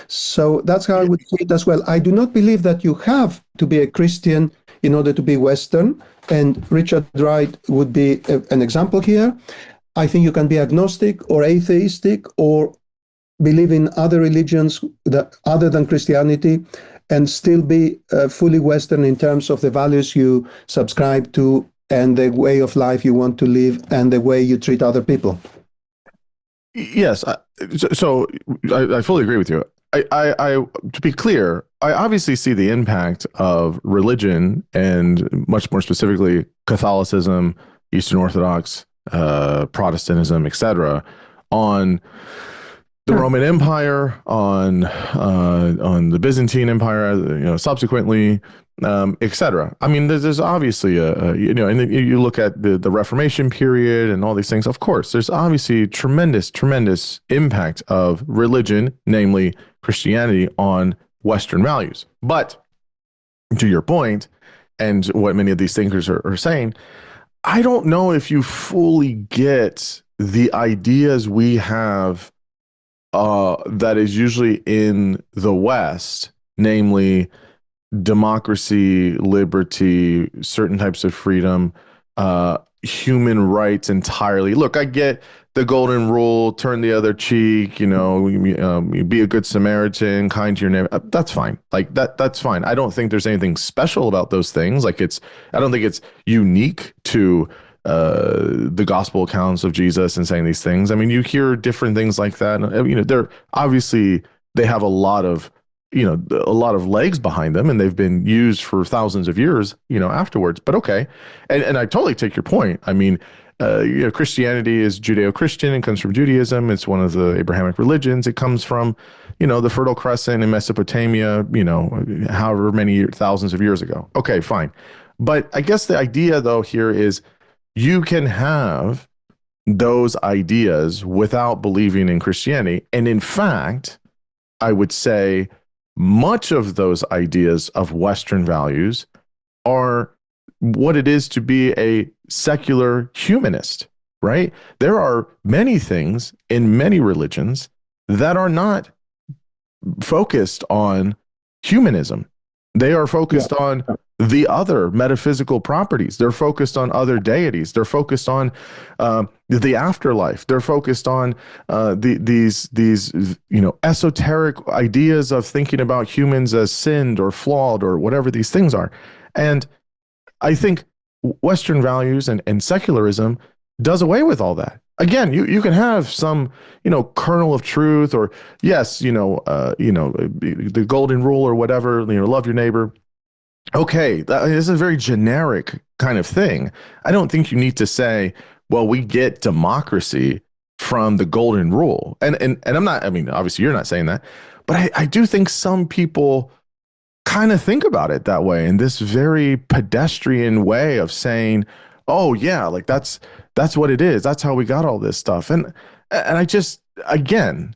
So that's how I would say it as well. I do not believe that you have to be a Christian in order to be Western, and Richard Wright would be an example here. I think you can be agnostic or atheistic or believe in other religions other than Christianity and still be fully Western in terms of the values you subscribe to and the way of life you want to live and the way you treat other people. Yes. So I fully agree with you. I to be clear, I obviously see the impact of religion and much more specifically Catholicism, Eastern Orthodox, Protestantism, etc., on the Roman Empire, on the Byzantine Empire, subsequently, etc. I mean, there's obviously and you look at the Reformation period and all these things. Of course, there's obviously tremendous impact of religion, namely Christianity, on Western values. But to your point, and what many of these thinkers are saying, I don't know if you fully get the ideas we have that is usually in the West, namely democracy, liberty, certain types of freedom, human rights entirely. Look, I get the golden rule, turn the other cheek, be a good Samaritan, kind to your neighbor. That's fine. Like that's fine. I don't think there's anything special about those things. I don't think it's unique to the gospel accounts of Jesus and saying these things. I mean, you hear different things like that. They're obviously they have a lot of legs behind them, and they've been used for thousands of years, afterwards. But okay, and I totally take your point. I mean, Christianity is Judeo-Christian and comes from Judaism. It's one of the Abrahamic religions. It comes from, the Fertile Crescent in Mesopotamia, however many thousands of years ago. Okay, fine. But I guess the idea, though, here is you can have those ideas without believing in Christianity. And in fact, I would say much of those ideas of Western values are what it is to be a secular humanist, right? There are many things in many religions that are not focused on humanism. They are focused on the other metaphysical properties. They're focused on other deities. They're focused on the afterlife. They're focused on these esoteric ideas of thinking about humans as sinned or flawed or whatever these things are. And I think Western values and secularism does away with all that. Again, you can have some, kernel of truth, or yes, the golden rule or whatever, love your neighbor. Okay, that is a very generic kind of thing. I don't think you need to say, well, we get democracy from the golden rule. And I'm not, I mean, obviously you're not saying that, but I do think some people kind of think about it that way, in this very pedestrian way of saying, oh yeah, like that's what it is. That's how we got all this stuff. And I just, again,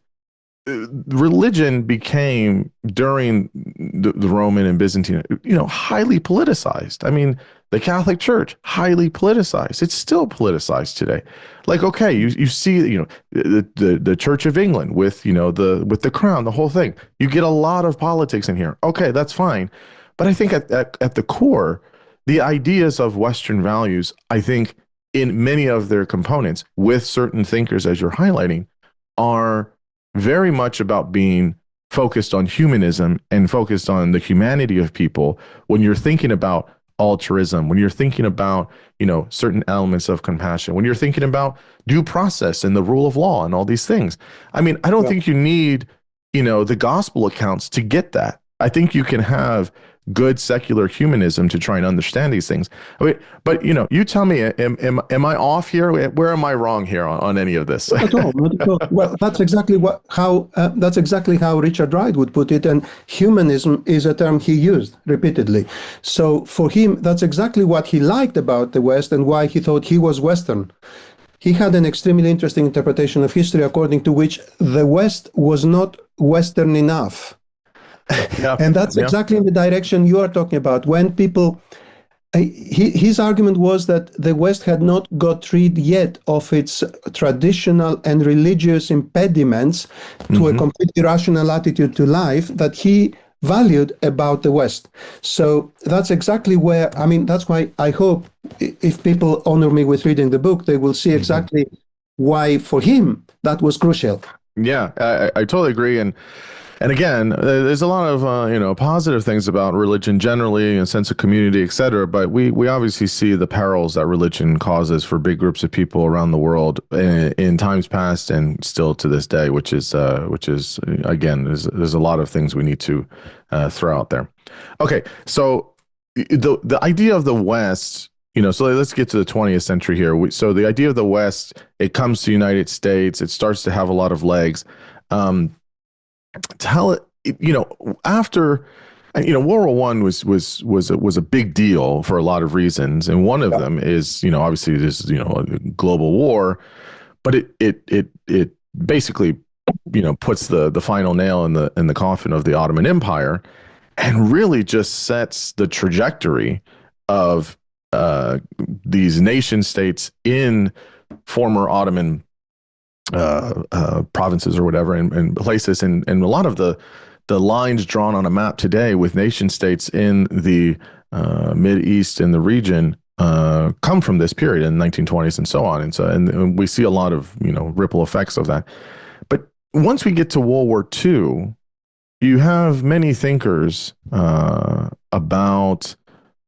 religion became, during the Roman and Byzantine, highly politicized. I mean, the Catholic Church, highly politicized. It's still politicized today. Like, okay, you see, the Church of England with, with the crown, the whole thing. You get a lot of politics in here. Okay, that's fine. But I think at the core, the ideas of Western values, I think in many of their components, with certain thinkers, as you're highlighting, are very much about being focused on humanism and focused on the humanity of people. When you're thinking about altruism, when you're thinking about, certain elements of compassion, when you're thinking about due process and the rule of law and all these things. I mean, I don't think you need, the gospel accounts to get that. I think you can have good secular humanism to try and understand these things. But you tell me, am I off here? Where am I wrong here on any of this? Not at all, not at all. Well, that's exactly how Richard Wright would put it, and humanism is a term he used repeatedly. So for him, that's exactly what he liked about the West and why he thought he was Western. He had an extremely interesting interpretation of history, according to which the West was not Western enough. Yeah, and that's exactly in the direction you are talking about. When people, his argument was that the West had not got rid yet of its traditional and religious impediments to a completely rational attitude to life that he valued about the West. So that's exactly where, that's why I hope if people honor me with reading the book, they will see exactly why for him that was crucial. Yeah, I totally agree. And again, there's a lot of positive things about religion generally, a sense of community, et cetera. But we obviously see the perils that religion causes for big groups of people around the world in times past and still to this day, which is again, there's a lot of things we need to throw out there. Okay, so the idea of the West. So let's get to the 20th century here. So the idea of the West, it comes to the United States. It starts to have a lot of legs. After World War I was a big deal for a lot of reasons, and one of them is obviously this a global war, but it basically puts the final nail in the coffin of the Ottoman Empire, and really just sets the trajectory of these nation states in former Ottoman provinces or whatever, and places, and a lot of the lines drawn on a map today with nation states in the Mid East in the region come from this period in the 1920s and so on, and we see a lot of ripple effects of that. But once we get to World War II, you have many thinkers about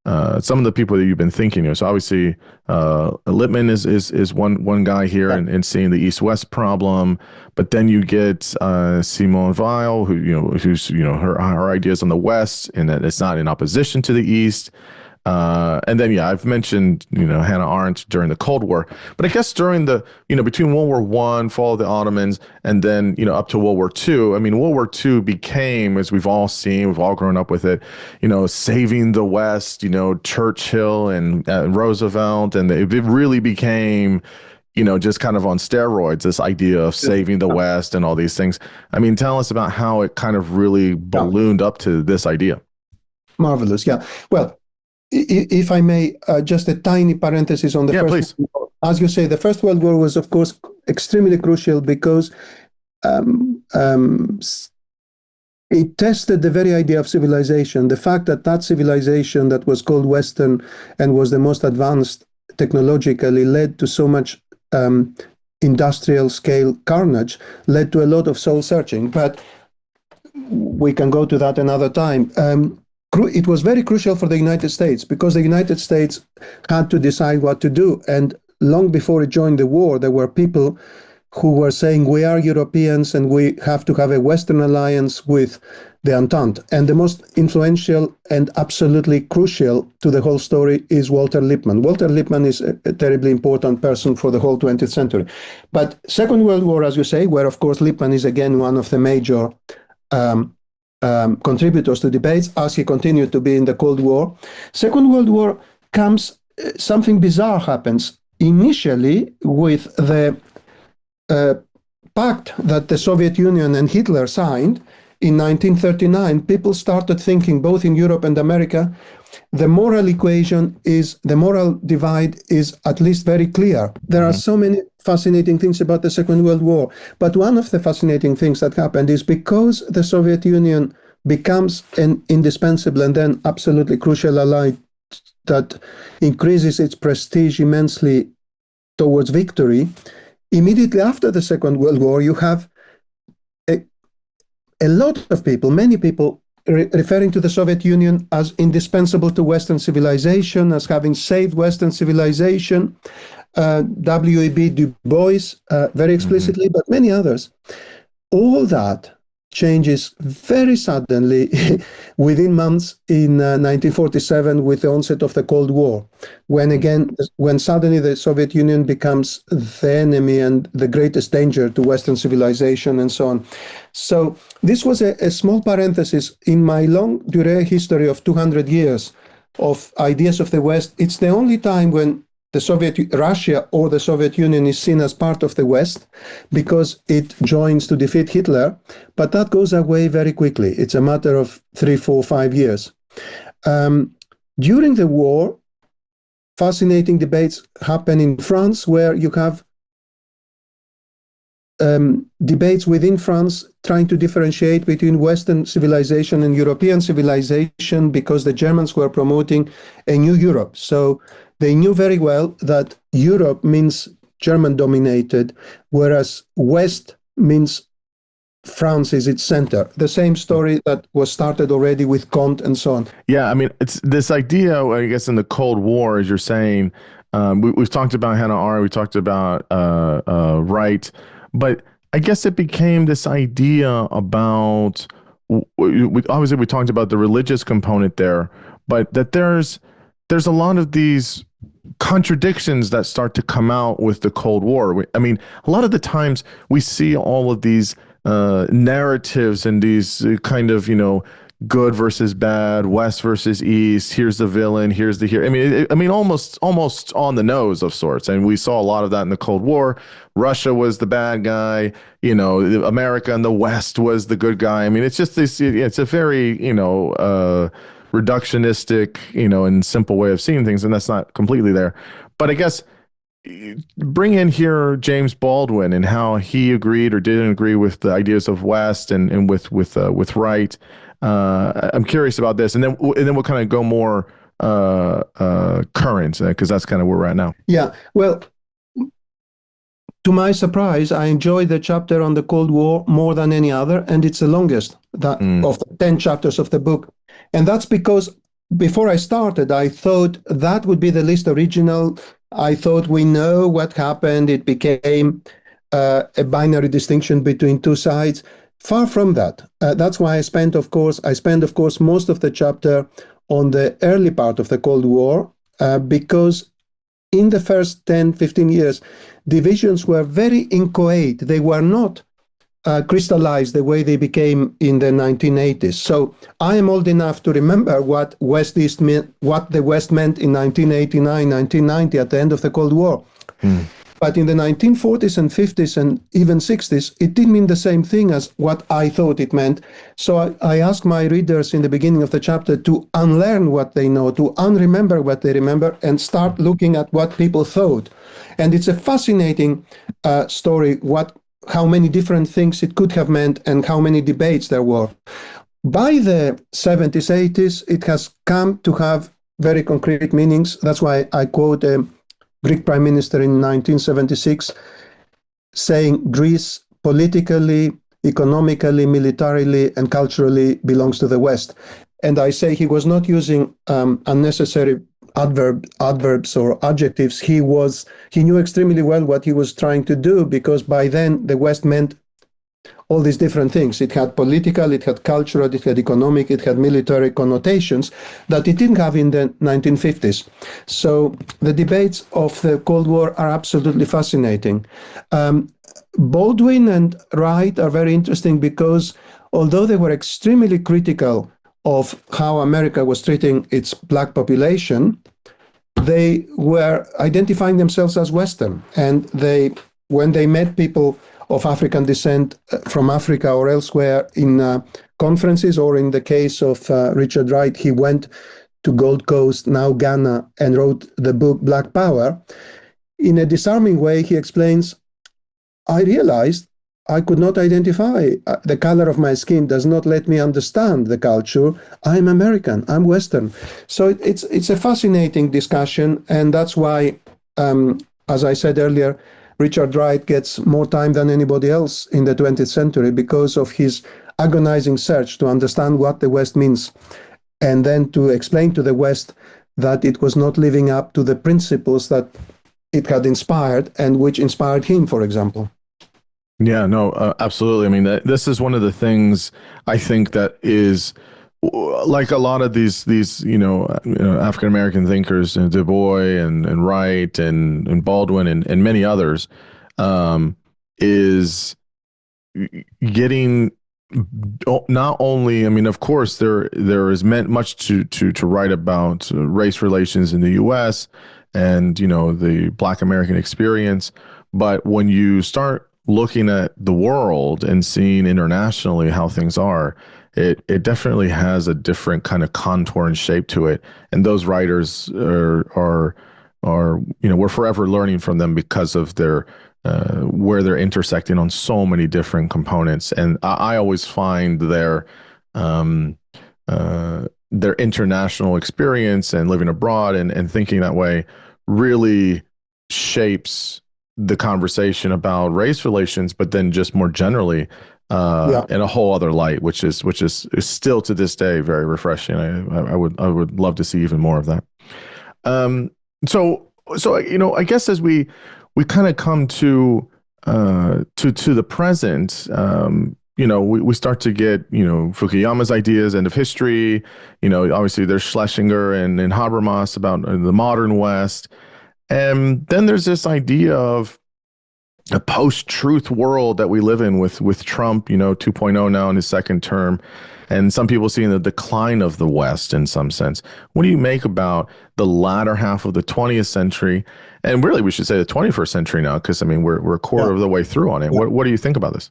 some of the people that you've been thinking of. So obviously, Lippmann is one guy here, and seeing the East-West problem. But then you get Simone Weil, who's her ideas on the West, and that it's not in opposition to the East. And then, I've mentioned, Hannah Arendt during the Cold War, but I guess during the, between World War I, fall of the Ottomans, and then, up to World War II, I mean, World War II became, as we've all seen, we've all grown up with it, saving the West, Churchill and Roosevelt, and it really became, just kind of on steroids, this idea of saving the West and all these things. I mean, tell us about how it kind of really ballooned up to this idea. Marvelous. Yeah. Well, if I may, just a tiny parenthesis on the First World War. As you say, the First World War was, of course, extremely crucial because it tested the very idea of civilization. The fact that civilization that was called Western and was the most advanced technologically led to so much industrial scale carnage, led to a lot of soul searching. But we can go to that another time. It was very crucial for the United States because the United States had to decide what to do. And long before it joined the war, there were people who were saying, we are Europeans and we have to have a Western alliance with the Entente. And the most influential and absolutely crucial to the whole story is Walter Lippmann. Walter Lippmann is a terribly important person for the whole 20th century. But Second World War, as you say, where of course Lippmann is again one of the major contributors to debates, as he continued to be in the Cold War. Second World War comes, something bizarre happens. Initially, with the pact that the Soviet Union and Hitler signed in 1939, people started thinking, both in Europe and America, the moral divide is at least very clear. There are so many fascinating things about the Second World War. But one of the fascinating things that happened is because the Soviet Union becomes an indispensable and then absolutely crucial ally that increases its prestige immensely towards victory, immediately after the Second World War, you have a lot of people, many people, referring to the Soviet Union as indispensable to Western civilization, as having saved Western civilization. W.E.B. Du Bois, very explicitly, but many others. All that changes very suddenly within months in 1947 with the onset of the Cold War, when suddenly the Soviet Union becomes the enemy and the greatest danger to Western civilization and so on. So this was a small parenthesis in my long durée history of 200 years of ideas of the West. It's the only time when Russia or the Soviet Union is seen as part of the West because it joins to defeat Hitler, but that goes away very quickly. It's a matter of 3, 4, 5 years. During the war, fascinating debates happen in France where you have debates within France trying to differentiate between Western civilization and European civilization because the Germans were promoting a new Europe. So they knew very well that Europe means German-dominated, whereas West means France is its center. The same story that was started already with Comte and so on. Yeah, I mean, it's this idea, I guess, in the Cold War, as you're saying, we've talked about Hannah Arendt, we talked about Wright, but I guess it became this idea about, obviously we talked about the religious component there, but that there's a lot of these contradictions that start to come out with the Cold War. I mean, a lot of the times we see all of these narratives and these kind of, good versus bad, West versus East. Here's the villain. Here's the hero. I mean, almost on the nose of sorts. And we saw a lot of that in the Cold War. Russia was the bad guy. America and the West was the good guy. I mean, it's just this. It's a very reductionistic, and simple way of seeing things, and that's not completely there. But I guess bring in here James Baldwin and how he agreed or didn't agree with the ideas of West and with Wright. I'm curious about this, and then we'll kind of go more current, because that's kind of where we're at now. Yeah, well, to my surprise, I enjoyed the chapter on the Cold War more than any other, and it's the longest of the 10 chapters of the book. And that's because before I started, I thought that would be the least original. I thought we know what happened. It became a binary distinction between two sides. Far from that. That's why I spent, of course, most of the chapter on the early part of the Cold War, because in the first 10, 15 years, divisions were very inchoate. They were not crystallized the way they became in the 1980s. So I am old enough to remember what the West meant in 1989, 1990, at the end of the Cold War. But in the 1940s and 50s and even 60s, it didn't mean the same thing as what I thought it meant. So I asked my readers in the beginning of the chapter to unlearn what they know, to unremember what they remember, and start looking at what people thought. And it's a fascinating story, how many different things it could have meant and how many debates there were. By the 70s, 80s, it has come to have very concrete meanings. That's why I quote Greek Prime Minister in 1976 saying Greece politically, economically, militarily, and culturally belongs to the West. And I say he was not using unnecessary adverbs or adjectives. He knew extremely well what he was trying to do, because by then the West meant all these different things. It had political, it had cultural, it had economic, it had military connotations that it didn't have in the 1950s. So the debates of the Cold War are absolutely fascinating. Baldwin and Wright are very interesting because although they were extremely critical of how America was treating its black population, they were identifying themselves as Western. And when they met people of African descent from Africa or elsewhere in conferences, or in the case of Richard Wright, he went to Gold Coast, now Ghana, and wrote the book Black Power. In a disarming way, he explains, I realized I could not identify. The color of my skin does not let me understand the culture. I'm American, I'm Western. So it's a fascinating discussion, and that's why, as I said earlier, Richard Wright gets more time than anybody else in the 20th century because of his agonizing search to understand what the West means, and then to explain to the West that it was not living up to the principles that it had inspired and which inspired him, for example. Yeah, no, absolutely. I mean, this is one of the things I think that is, like a lot of these African American thinkers, Du Bois and Wright and Baldwin and many others, is getting not only. I mean, of course, there is meant much to write about race relations in the U.S. and the Black American experience, but when you start looking at the world and seeing internationally how things are, it definitely has a different kind of contour and shape to it. And those writers are we're forever learning from them because of their where they're intersecting on so many different components. And I always find their international experience and living abroad and thinking that way really shapes the conversation about race relations, but then just more generally in a whole other light, which is still to this day very refreshing. I would love to see even more of that. So I guess as we kind of come to the present, we start to get Fukuyama's ideas, end of history. Obviously there's Schlesinger and Habermas about the modern West. And then there's this idea of a post-truth world that we live in with Trump, 2.0 now in his second term, and some people seeing the decline of the West in some sense. What do you make about the latter half of the 20th century, and really we should say the 21st century now, because I mean we're a quarter of the way through on it. What do you think about this?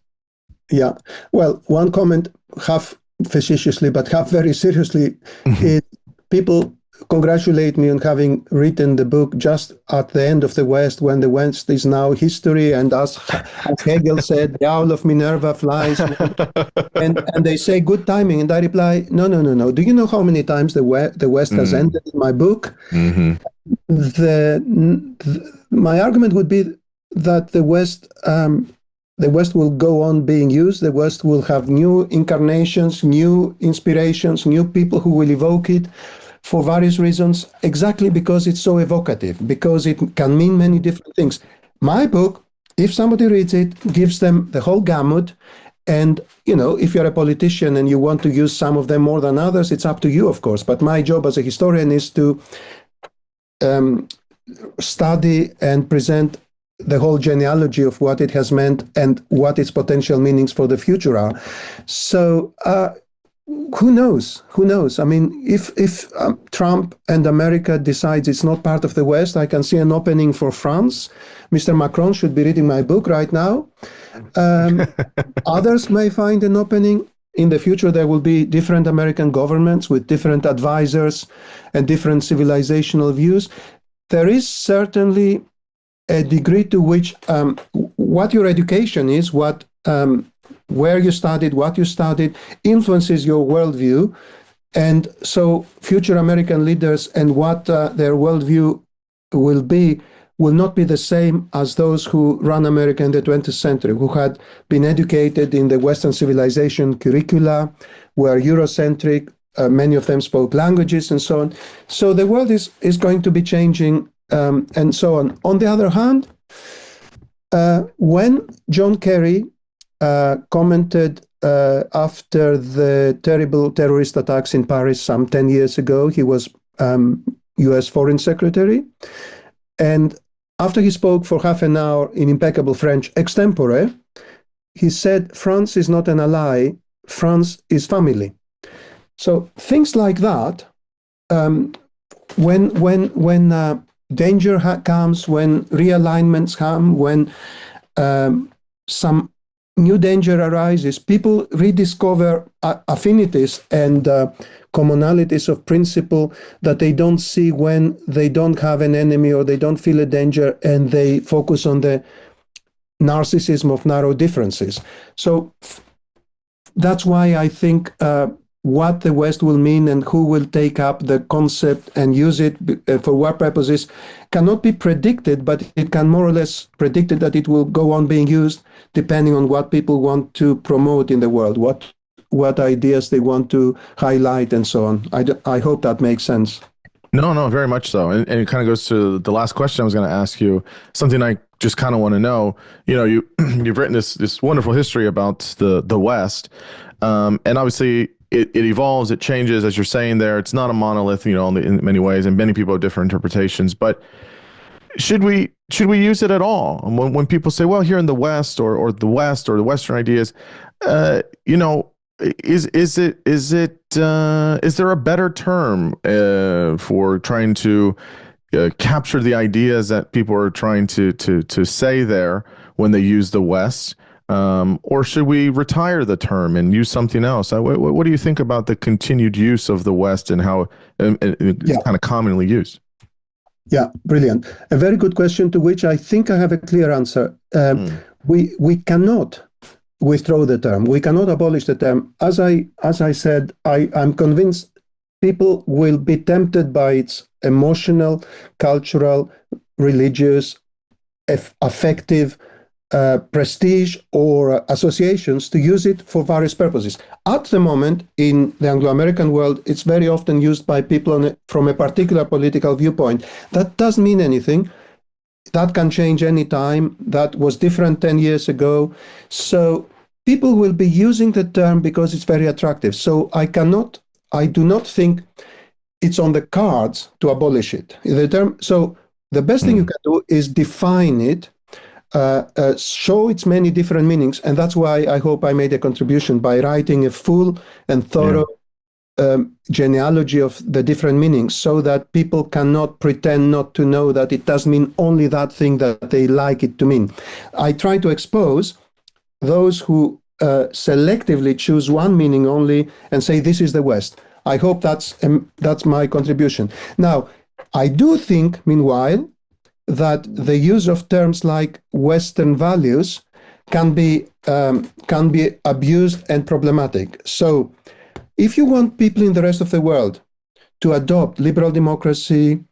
Yeah, well, one comment, half facetiously but half very seriously, is people congratulate me on having written the book just at the end of the West, when the West is now history. And as Hegel said, the owl of Minerva flies. And they say good timing. And I reply, no, no, no, no. Do you know how many times the West has ended in my book? Mm-hmm. My argument would be that the West will go on being used. The West will have new incarnations, new inspirations, new people who will evoke it for various reasons, exactly because it's so evocative, because it can mean many different things. My book, if somebody reads it, gives them the whole gamut. And, if you're a politician and you want to use some of them more than others, it's up to you, of course. But my job as a historian is to study and present the whole genealogy of what it has meant and what its potential meanings for the future are. So who knows? Who knows? I mean, if Trump and America decides it's not part of the West, I can see an opening for France. Mr. Macron should be reading my book right now. Others may find an opening. In the future, there will be different American governments with different advisors and different civilizational views. There is certainly a degree to which what your education is, where you studied, what you studied, influences your worldview. And so future American leaders and what their worldview will not be the same as those who run America in the 20th century, who had been educated in the Western civilization curricula, were Eurocentric, many of them spoke languages and so on. So the world is going to be changing and so on. On the other hand, when John Kerry commented after the terrible terrorist attacks in Paris some 10 years ago, he was US Foreign Secretary, and after he spoke for half an hour in impeccable French extempore, he said, France is not an ally, France is family. So things like that, when danger comes, when realignments come, when some new danger arises, people rediscover affinities and commonalities of principle that they don't see when they don't have an enemy or they don't feel a danger, and they focus on the narcissism of narrow differences. So that's why I think what the West will mean and who will take up the concept and use it for what purposes cannot be predicted, but it can more or less predicted that it will go on being used depending on what people want to promote in the world, what ideas they want to highlight and so on. I hope that makes sense. No, very much so. And it kind of goes to the last question I was going to ask you, something I just kind of want to know. You've written this wonderful history about the West, and obviously it evolves, it changes, as you're saying there. It's not a monolith, in many ways, and many people have different interpretations. But should we use it at all? When people say, well, here in the West or the West or the Western ideas, is there a better term for trying to capture the ideas that people are trying to say there when they use the West? Or should we retire the term and use something else? What do you think about the continued use of the West and how it's kind of commonly used? Yeah, brilliant. A very good question to which I think I have a clear answer. We cannot withdraw the term. We cannot abolish the term. As I said, I'm convinced people will be tempted by its emotional, cultural, religious, affective prestige or associations to use it for various purposes. At the moment, in the Anglo-American world, it's very often used by people from a particular political viewpoint. That doesn't mean anything. That can change any time. That was different 10 years ago. So people will be using the term because it's very attractive. So I do not think it's on the cards to abolish it. So the best thing you can do is define it, show its many different meanings. And that's why I hope I made a contribution by writing a full and thorough genealogy of the different meanings, so that people cannot pretend not to know that it does mean only that thing that they like it to mean. I try to expose those who selectively choose one meaning only and say this is the West. I hope that's my contribution. Now, I do think, meanwhile, that the use of terms like Western values can be abused and problematic. So, if you want people in the rest of the world to adopt liberal democracy,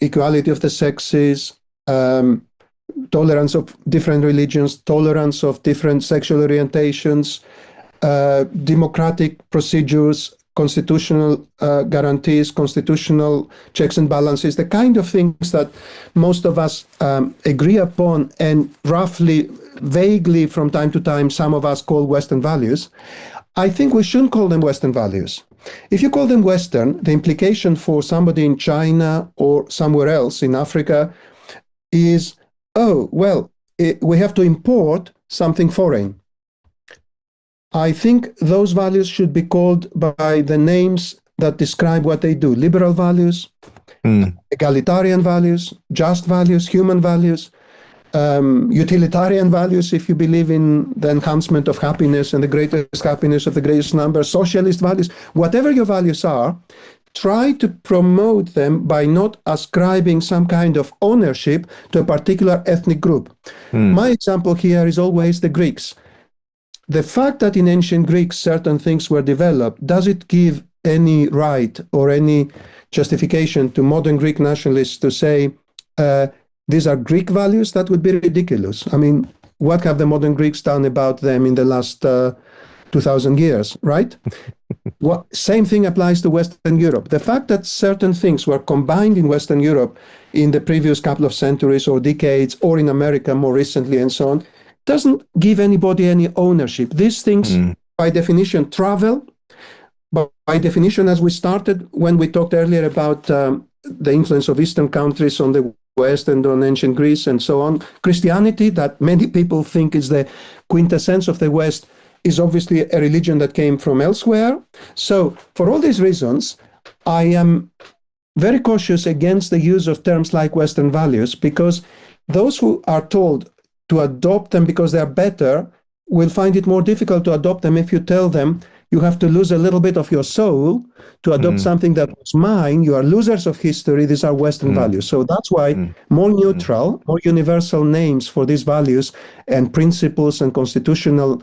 equality of the sexes, tolerance of different religions, tolerance of different sexual orientations, democratic procedures, constitutional guarantees, constitutional checks and balances, the kind of things that most of us agree upon and roughly, vaguely from time to time, some of us call Western values. I think we shouldn't call them Western values. If you call them Western, the implication for somebody in China or somewhere else in Africa is, oh, well, we have to import something foreign. I think those values should be called by the names that describe what they do. Liberal values, egalitarian values, just values, human values, utilitarian values, if you believe in the enhancement of happiness and the greatest happiness of the greatest number, socialist values, whatever your values are, try to promote them by not ascribing some kind of ownership to a particular ethnic group. My example here is always the Greeks. The fact that in ancient Greeks certain things were developed, does it give any right or any justification to modern Greek nationalists to say, these are Greek values? That would be ridiculous. I mean, what have the modern Greeks done about them in the last 2,000 years, right? Same thing applies to Western Europe. The fact that certain things were combined in Western Europe in the previous couple of centuries or decades, or in America more recently and so on, doesn't give anybody any ownership. These things, by definition, travel. But by definition, as we started when we talked earlier about the influence of Eastern countries on the West and on ancient Greece and so on, Christianity, that many people think is the quintessence of the West, is obviously a religion that came from elsewhere. So for all these reasons, I am very cautious against the use of terms like Western values, because those who are told to adopt them because they are better will find it more difficult to adopt them if you tell them you have to lose a little bit of your soul to adopt something that was mine. You are losers of history. These are Western values. So that's why more neutral, more universal names for these values and principles and constitutional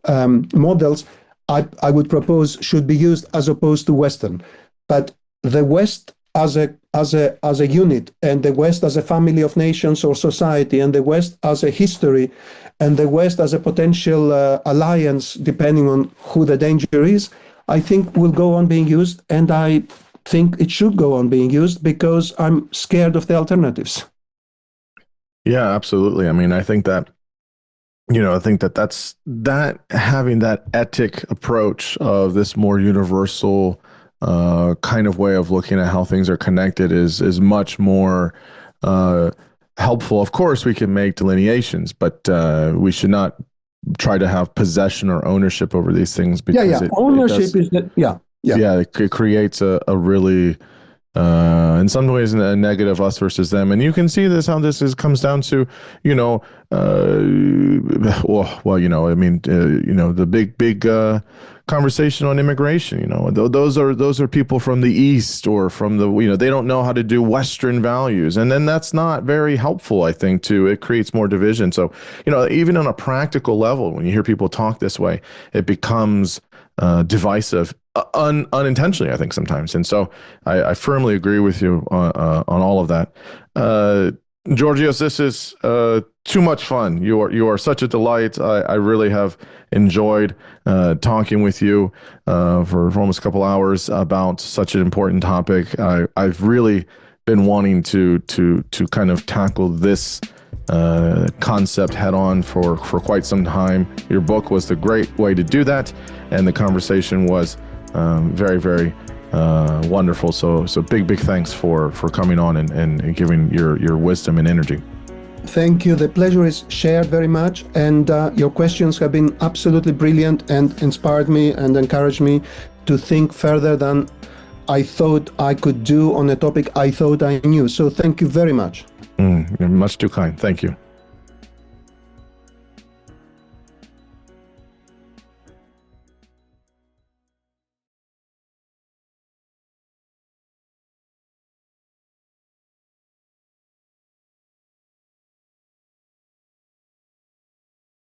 models, I would propose should be used as opposed to Western. But the West as a unit, and the West as a family of nations or society, and the West as a history, and the West as a potential alliance, depending on who the danger is, I think will go on being used, and I think it should go on being used because I'm scared of the alternatives. Yeah, absolutely. I mean, I think that, that's having that ethic approach of this more universal kind of way of looking at how things are connected is much more helpful. Of course, we can make delineations, but we should not try to have possession or ownership over these things, because ownership is that it creates a really in some ways a negative us versus them. And you can see this, how this comes down to, the big conversation on immigration. Those are people from the East or from the, they don't know how to do Western values, and then that's not very helpful. I think it creates more division. So even on a practical level, when you hear people talk this way, it becomes divisive unintentionally, I think, sometimes. And so I firmly agree with you on all of that. Georgios, this is too much fun. You are such a delight. I really have enjoyed talking with you for almost a couple hours about such an important topic. I've really been wanting to kind of tackle this concept head on for quite some time. Your book was the great way to do that, and the conversation was very, very wonderful. So big thanks for coming on and giving your wisdom and energy. Thank you. The pleasure is shared very much, and your questions have been absolutely brilliant and inspired me and encouraged me to think further than I thought I could do on a topic I thought I knew. So thank you very much. You're much too kind. Thank you.